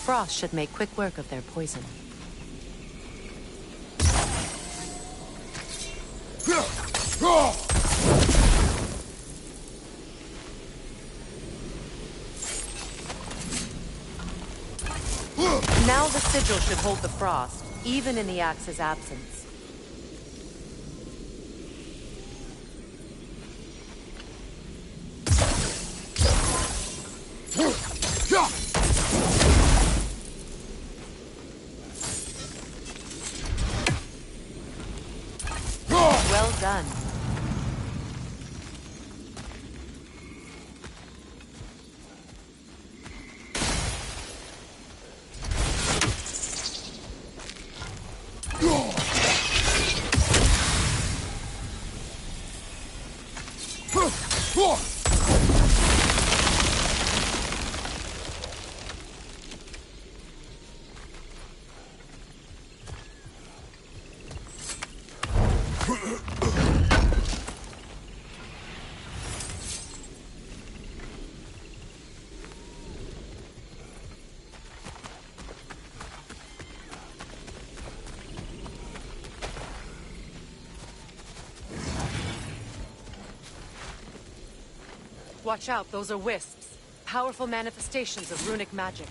Frost should make quick work of their poison. Now the sigil should hold the frost, even in the axe's absence. Well done. Watch out, those are wisps. Powerful manifestations of runic magic.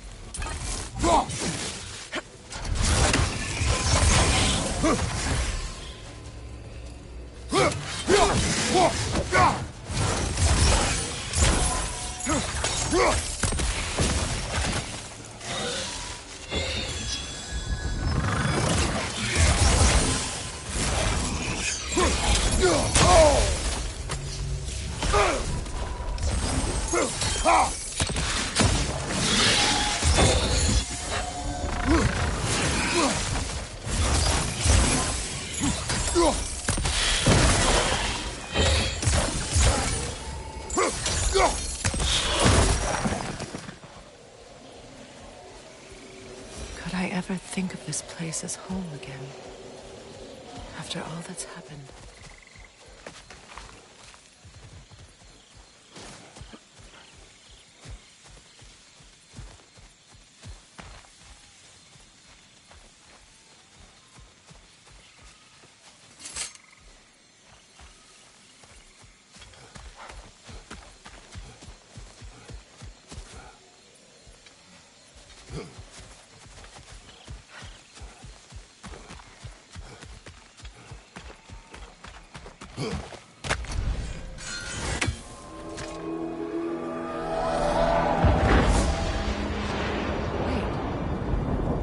ever think of this place as home again? After all that's happened.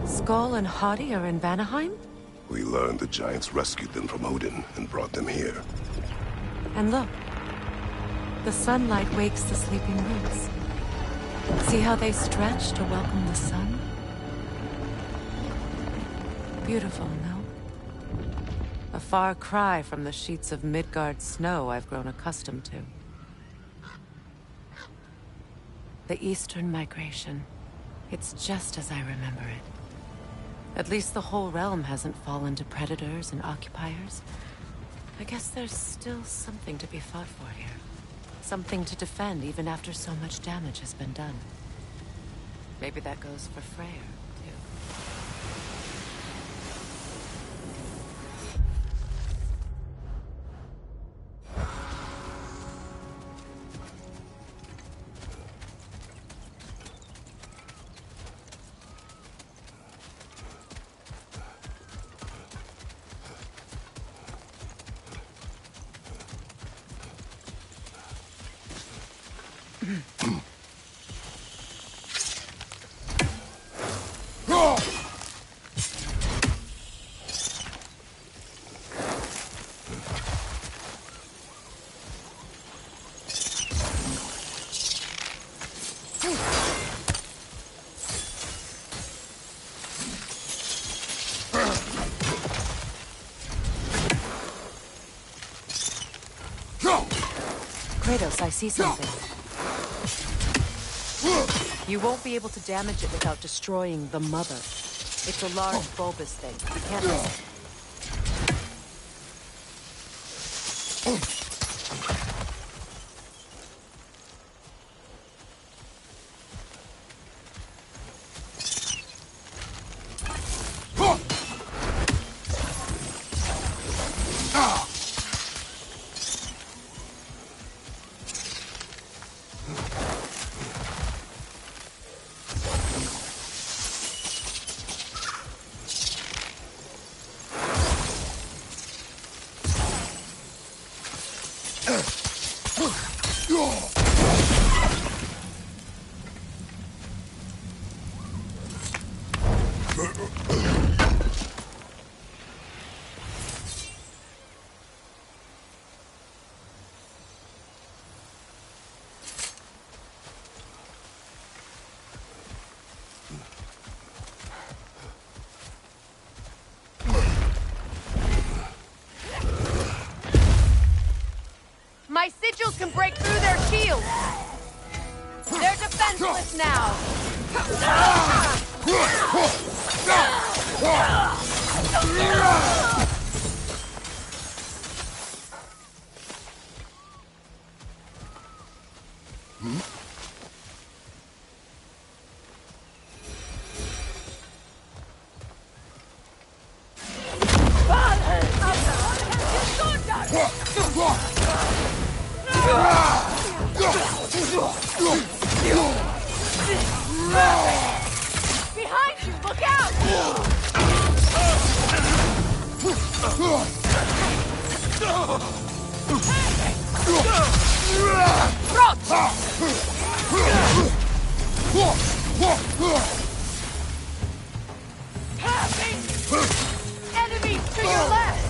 Skoll and Hati are in Vanaheim? We learned the giants rescued them from Odin and brought them here. And look. The sunlight wakes the sleeping roots. See how they stretch to welcome the sun? Beautiful, no? A far cry from the sheets of Midgard snow I've grown accustomed to. The Eastern Migration. It's just as I remember it. At least the whole realm hasn't fallen to predators and occupiers. I guess there's still something to be fought for here. Something to defend even after so much damage has been done. Maybe that goes for Freyr, too. Kratos, I see something. You won't be able to damage it without destroying the mother. It's a large bulbous thing. You can't miss it. My sigils can break through their shields! They're defenseless now! Behind you! Look out! Enemies to your left!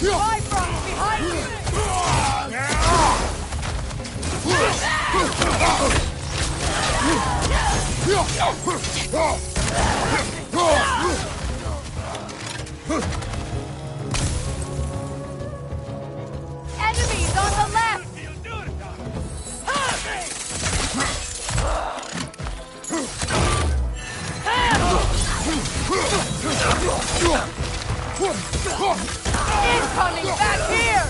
Bifrost behind you! Enemies on the left! Incoming back here!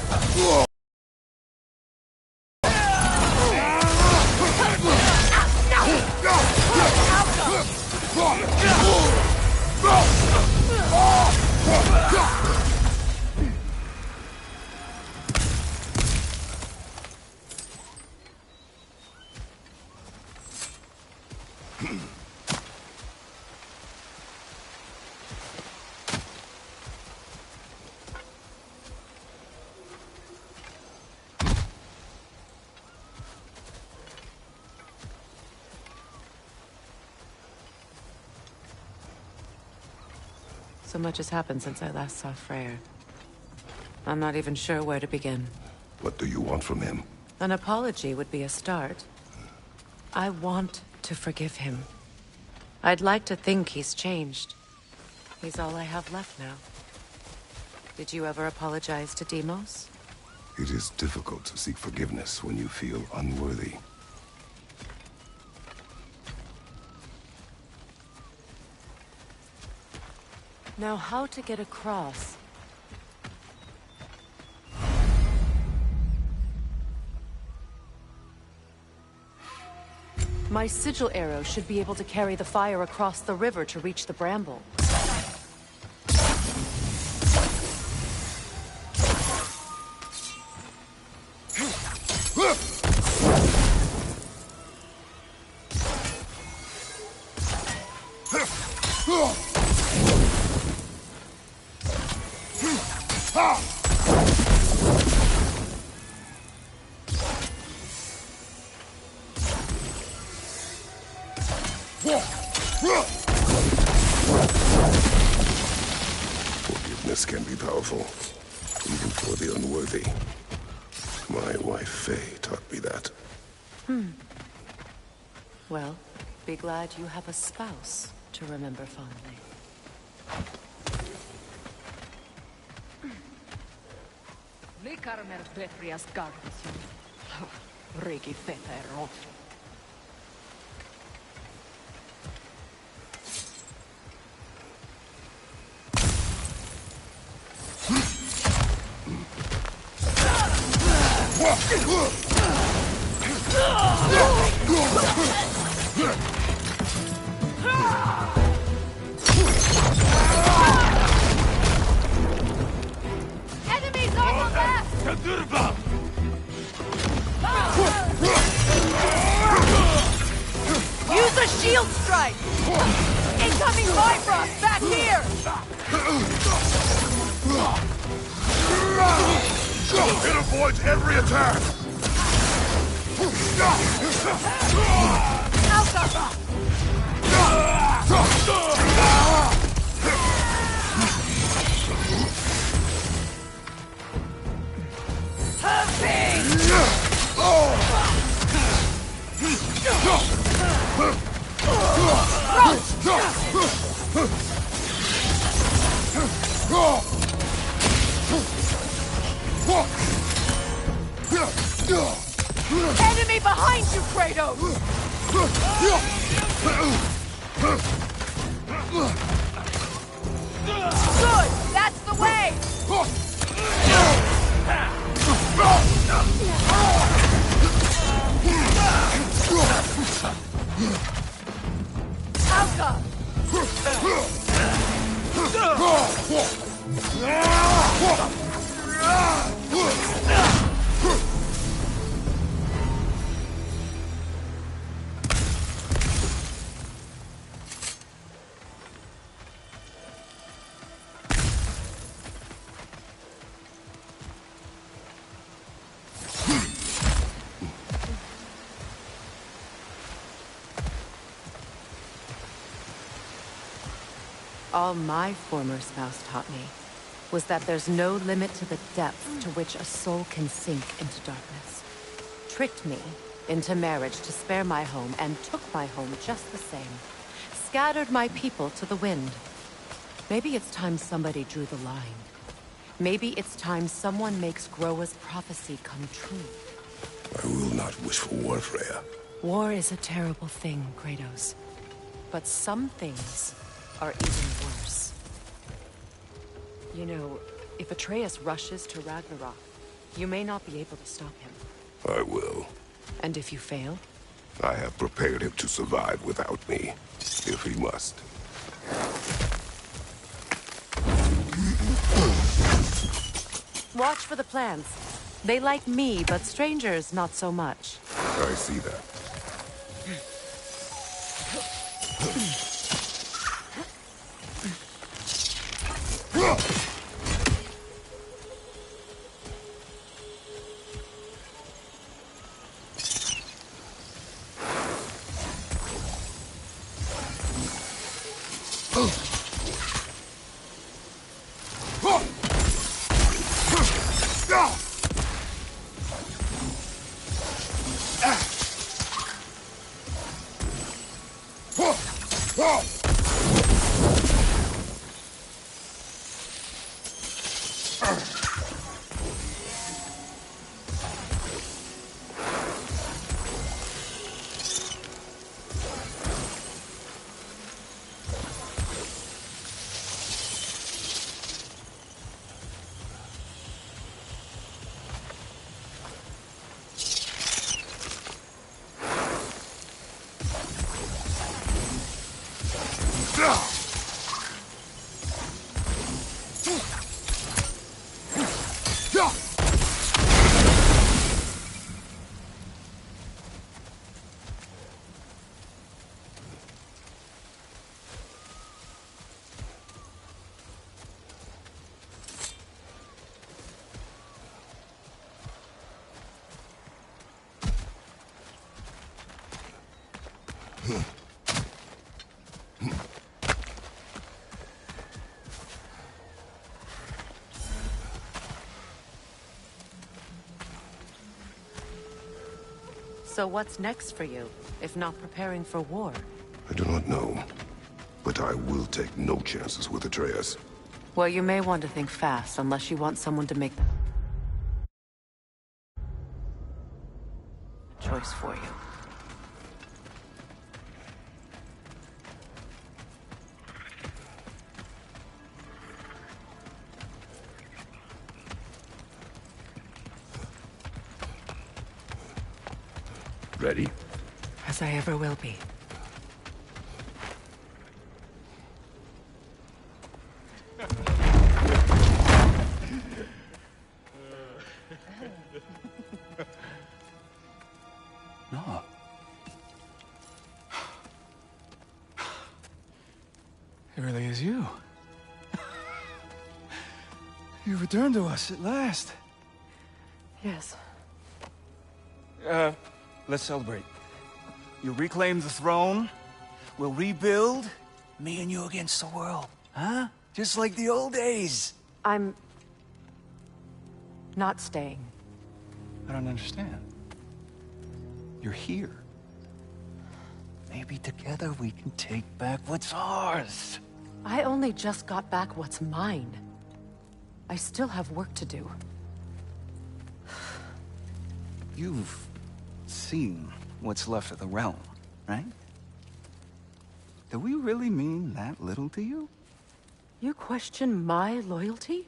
So much has happened since I last saw Freyr. I'm not even sure where to begin. What do you want from him? An apology would be a start. I want to forgive him. I'd like to think he's changed. He's all I have left now. Did you ever apologize to Deimos? It is difficult to seek forgiveness when you feel unworthy. Now, how to get across? My sigil arrow should be able to carry the fire across the river to reach the bramble. Forgiveness can be powerful, even for the unworthy. My wife, Faye, taught me that. Well, be glad you have a spouse to remember fondly. Enemies on the left! Use a shield strike! Incoming Bifrost back here! It avoids every attack! Alpha! Enemy behind you, Kratos! Good! That's the way! Alka! All my former spouse taught me was that there's no limit to the depth to which a soul can sink into darkness. Tricked me into marriage to spare my home, and took my home just the same. Scattered my people to the wind. Maybe it's time somebody drew the line. Maybe it's time someone makes Groa's prophecy come true. I will not wish for war, Freya. War is a terrible thing, Kratos. But some things are even worse. You know, if Atreus rushes to Ragnarok, you may not be able to stop him. I will. And if you fail? I have prepared him to survive without me, if he must. Watch for the plants. They like me, but strangers not so much. I see that. So what's next for you, if not preparing for war? I do not know, but I will take no chances with Atreus. Well, you may want to think fast, unless you want someone to make the choice for you. Ready? As I ever will be. No. It really is you. You returned to us at last. Yes. Let's celebrate. You reclaim the throne, we'll rebuild, me and you against the world. Huh? Just like the old days. I'm not staying. I don't understand. You're here. Maybe together we can take back what's ours. I only just got back what's mine. I still have work to do. You've seen what's left of the realm, right? Do we really mean that little to you? You question my loyalty?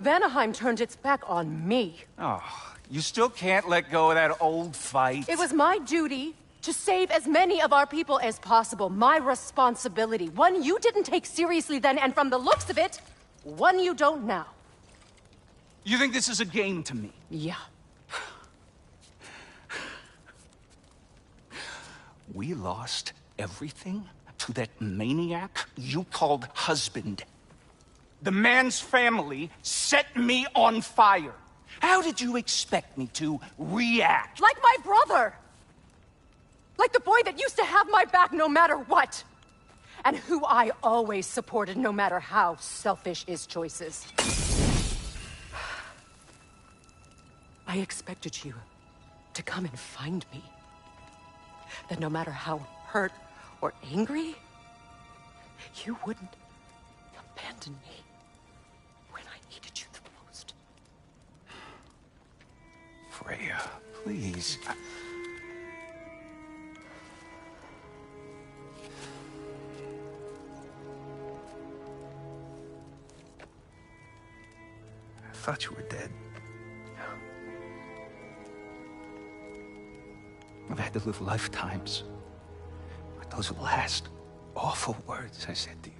Vanaheim turned its back on me. Oh, you still can't let go of that old fight? It was my duty to save as many of our people as possible. My responsibility. One you didn't take seriously then, and from the looks of it, one you don't now. You think this is a game to me? Yeah. We lost everything to that maniac you called husband. The man's family set me on fire. How did you expect me to react? Like my brother! Like the boy that used to have my back no matter what! And who I always supported no matter how selfish his choices. I expected you to come and find me. That no matter how hurt or angry, you wouldn't abandon me when I needed you the most. Freya, please. I thought you were dead. I've had to live lifetimes with those last awful words I said to you.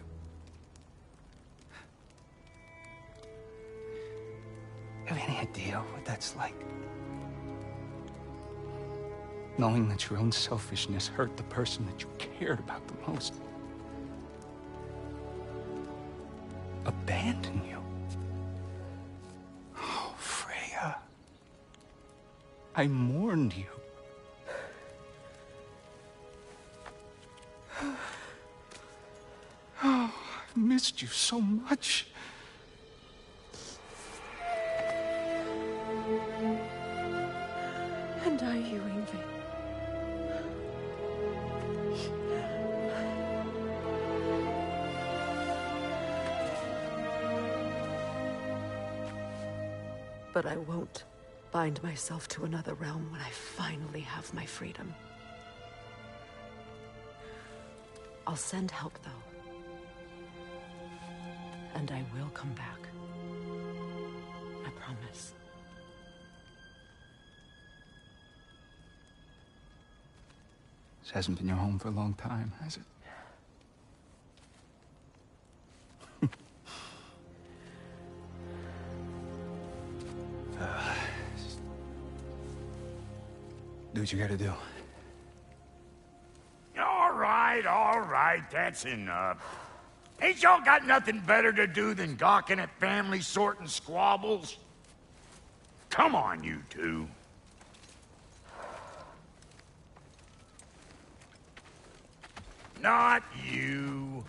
Have any idea what that's like? Knowing that your own selfishness hurt the person that you cared about the most. Abandon you. Oh, Freya. I mourned you. Oh, I've missed you so much. And are you, Ingrid? But I won't bind myself to another realm when I finally have my freedom. I'll send help, though. And I will come back. I promise. This hasn't been your home for a long time, has it? Do what you gotta do. All right, that's enough. Ain't y'all got nothing better to do than gawking at family sorting squabbles? Come on, you two. Not you.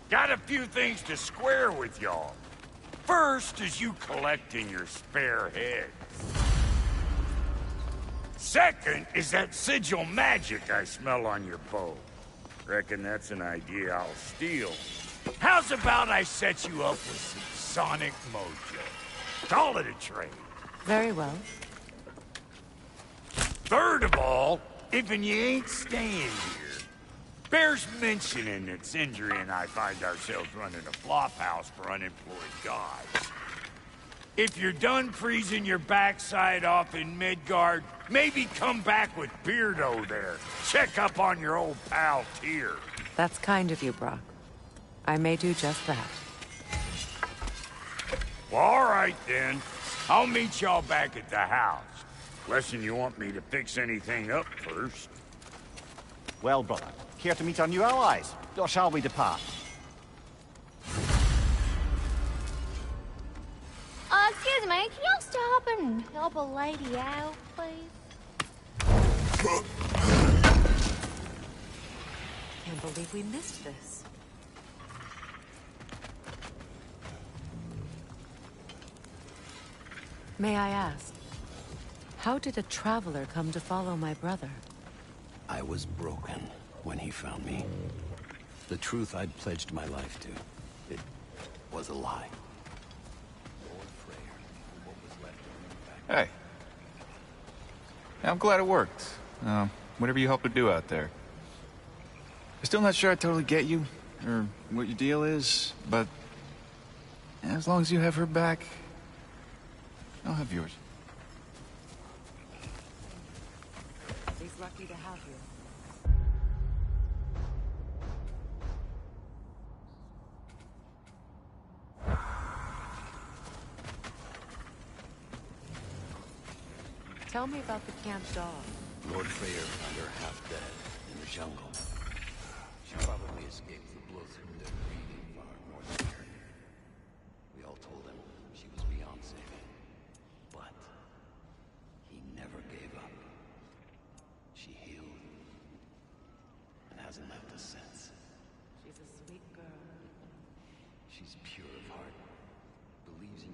Got a few things to square with y'all. First is you collecting your spare heads. Second is that sigil magic I smell on your bow. Reckon that's an idea I'll steal. How's about I set you up with some sonic mojo? Call it a trade. Very well. Third of all, if you ain't staying here, bears mentioning that Sindri and I find ourselves running a flophouse for unemployed gods. If you're done freezing your backside off in Midgard, maybe come back with Beardo there. Check up on your old pal Tyr. That's kind of you, Brock. I may do just that. Well, all right then. I'll meet y'all back at the house. Lesson you want me to fix anything up first. Well, brother, care to meet our new allies? Or shall we depart? Excuse me, can y'all stop and help a lady out, please? Can't believe we missed this. May I ask, how did a traveler come to follow my brother? I was broken when he found me. The truth I'd pledged my life to, it was a lie. Hey. I'm glad it worked. Whatever you helped her do out there. I'm still not sure I totally get you, or what your deal is, but as long as you have her back, I'll have yours. He's lucky to have you. Tell me about the camp dog. Lord Freyr found her half dead in the jungle. She probably escaped the Bloodthirster breeding far north of here. We all told him she was beyond saving. But he never gave up. She healed and hasn't left us since. She's a sweet girl. She's pure of heart, believes in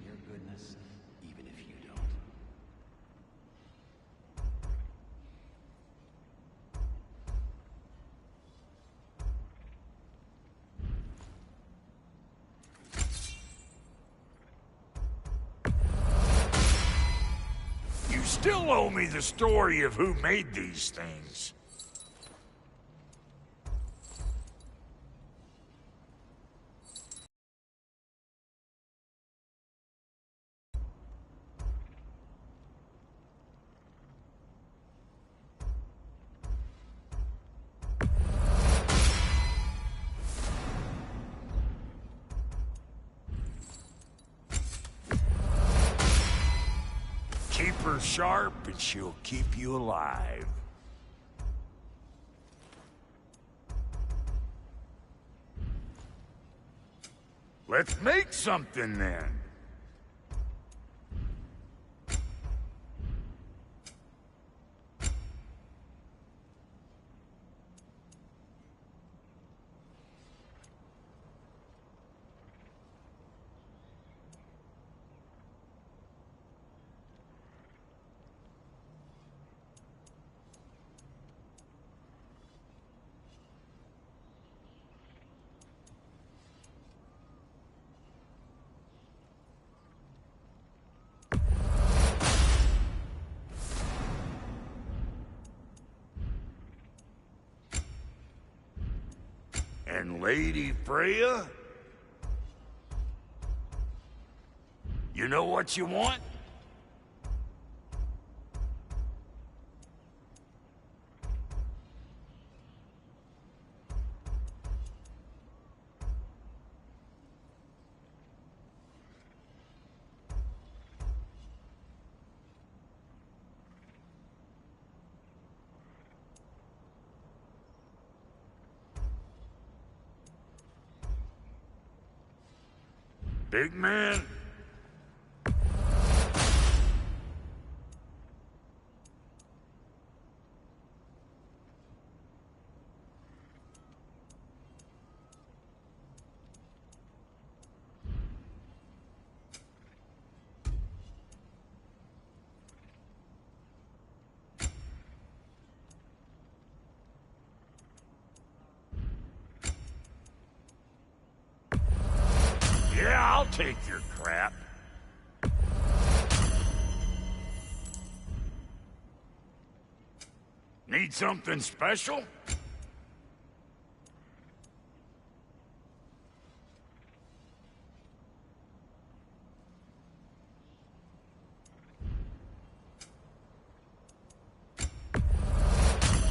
still owe me the story of who made these things. Keep her sharp and she'll keep you alive. Let's make something then. And Lady Freya? You know what you want? Big man? Yeah, I'll take your crap. Need something special?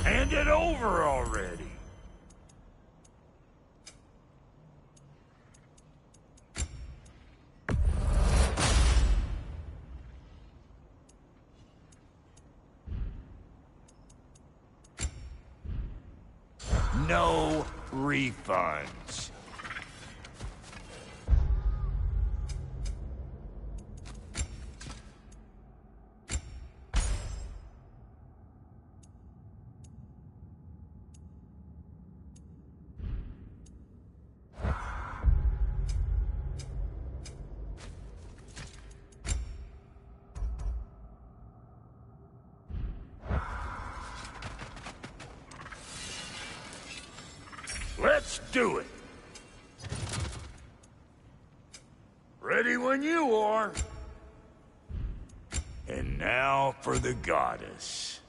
Hand it over already. No refunds. Let's do it. Ready when you are. And now for the goddess.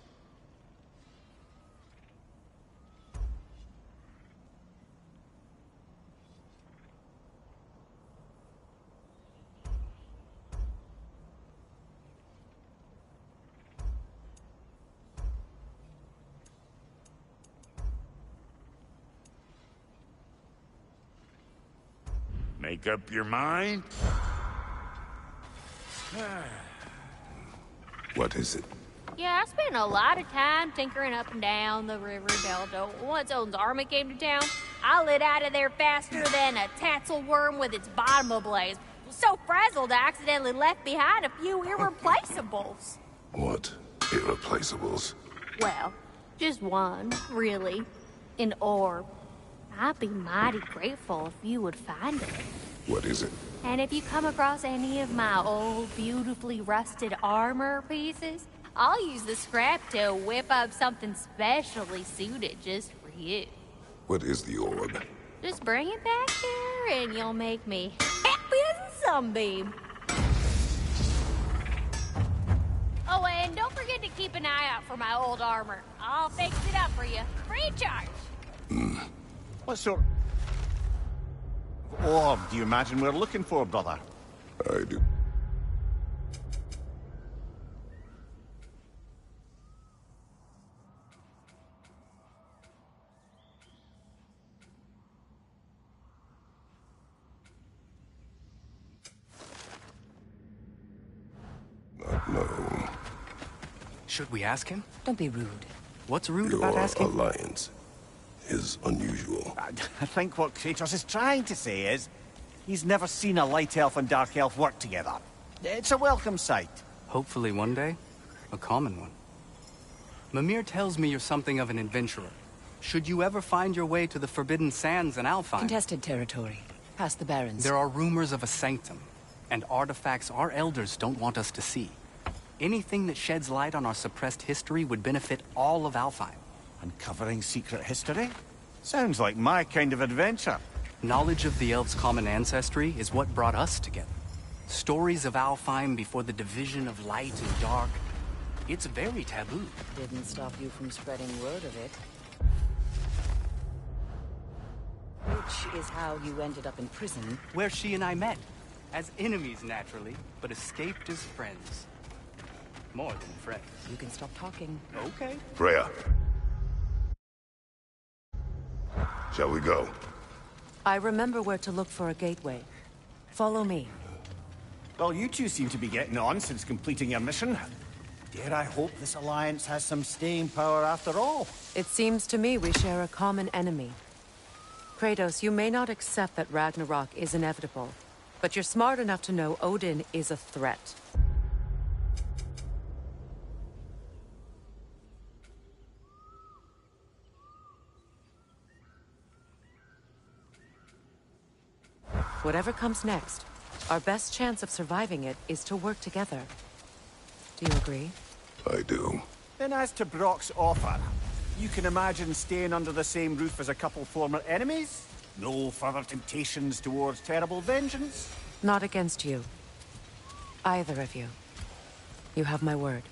Make up your mind? What is it? Yeah, I spent a lot of time tinkering up and down the river delta. Once Odin's army came to town, I lit out of there faster than a tassel worm with its bottom ablaze. So frazzled, I accidentally left behind a few irreplaceables. What? Irreplaceables? Well, just one, really. An orb. I'd be mighty grateful if you would find it. What is it? And if you come across any of my old, beautifully rusted armor pieces, I'll use the scrap to whip up something specially suited just for you. What is the orb? Just bring it back here and you'll make me happy as a sunbeam. Oh, and don't need to keep an eye out for my old armor. I'll fix it up for you. Free charge. What sort of orb do you imagine we're looking for, brother? I do. Not know. Should we ask him? Don't be rude. What's rude Your about asking? alliance is unusual. I think what Kratos is trying to say is he's never seen a light elf and dark elf work together. It's a welcome sight. Hopefully one day, a common one. Mimir tells me you're something of an adventurer. Should you ever find your way to the Forbidden Sands in Alfheim... Contested territory. Past the Barrens. There are rumors of a sanctum, and artifacts our elders don't want us to see. Anything that sheds light on our suppressed history would benefit all of Alfheim. Uncovering secret history? Sounds like my kind of adventure. Knowledge of the elves' common ancestry is what brought us together. Stories of Alfheim before the division of light and dark. It's very taboo. Didn't stop you from spreading word of it. Which is how you ended up in prison. Where she and I met. As enemies, naturally, but escaped as friends. More than friends. You can stop talking. Okay. Freya. Shall we go? I remember where to look for a gateway. Follow me. Well, you two seem to be getting on since completing your mission. Dare I hope this alliance has some staying power after all? It seems to me we share a common enemy. Kratos, you may not accept that Ragnarok is inevitable, but you're smart enough to know Odin is a threat. Whatever comes next, our best chance of surviving it is to work together. Do you agree? I do. Then as to Brock's offer, you can imagine staying under the same roof as a couple former enemies? No further temptations towards terrible vengeance? Not against you. Either of you. You have my word.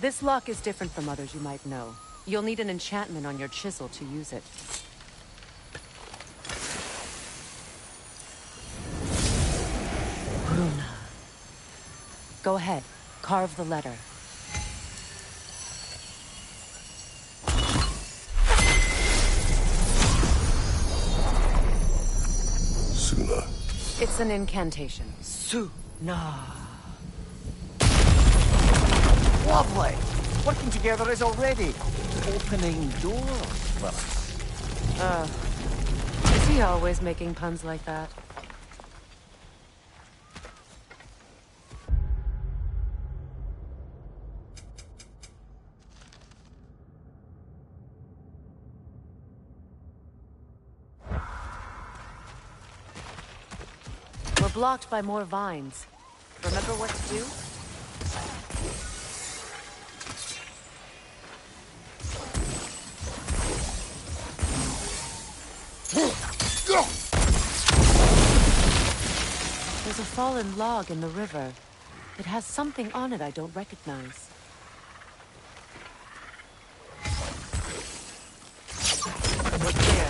This lock is different from others you might know. You'll need an enchantment on your chisel to use it. Runa. Go ahead. Carve the letter. Suna. It's an incantation. Suna. Lovely! Working together is already opening doors for us. Is he always making puns like that? We're blocked by more vines. Remember what to do? There's a fallen log in the river. It has something on it I don't recognize. We're clear.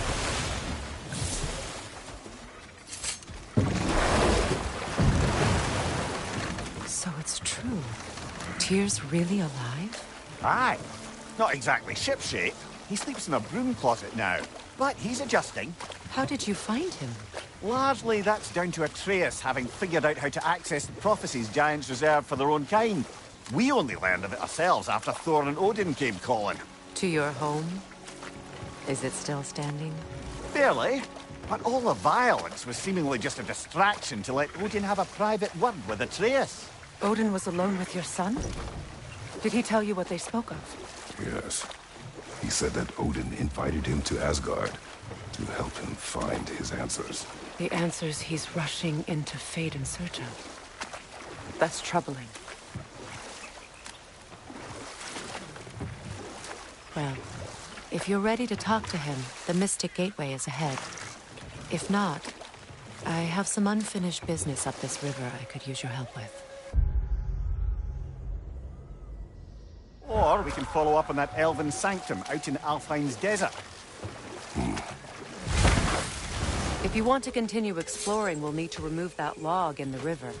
So it's true. Tyr's really alive? Aye. Not exactly shipshape. He sleeps in a broom closet now. But he's adjusting. How did you find him? Largely, that's down to Atreus having figured out how to access the prophecies giants reserve for their own kind. We only learned of it ourselves after Thor and Odin came calling. To your home? Is it still standing? Barely. But all the violence was seemingly just a distraction to let Odin have a private word with Atreus. Odin was alone with your son? Did he tell you what they spoke of? Yes. He said that Odin invited him to Asgard to help him find his answers. The answers he's rushing into fate in search of. That's troubling. Well, if you're ready to talk to him, the Mystic Gateway is ahead. If not, I have some unfinished business up this river I could use your help with. Or we can follow up on that elven sanctum out in Alfheim's desert. If you want to continue exploring, we'll need to remove that log in the river.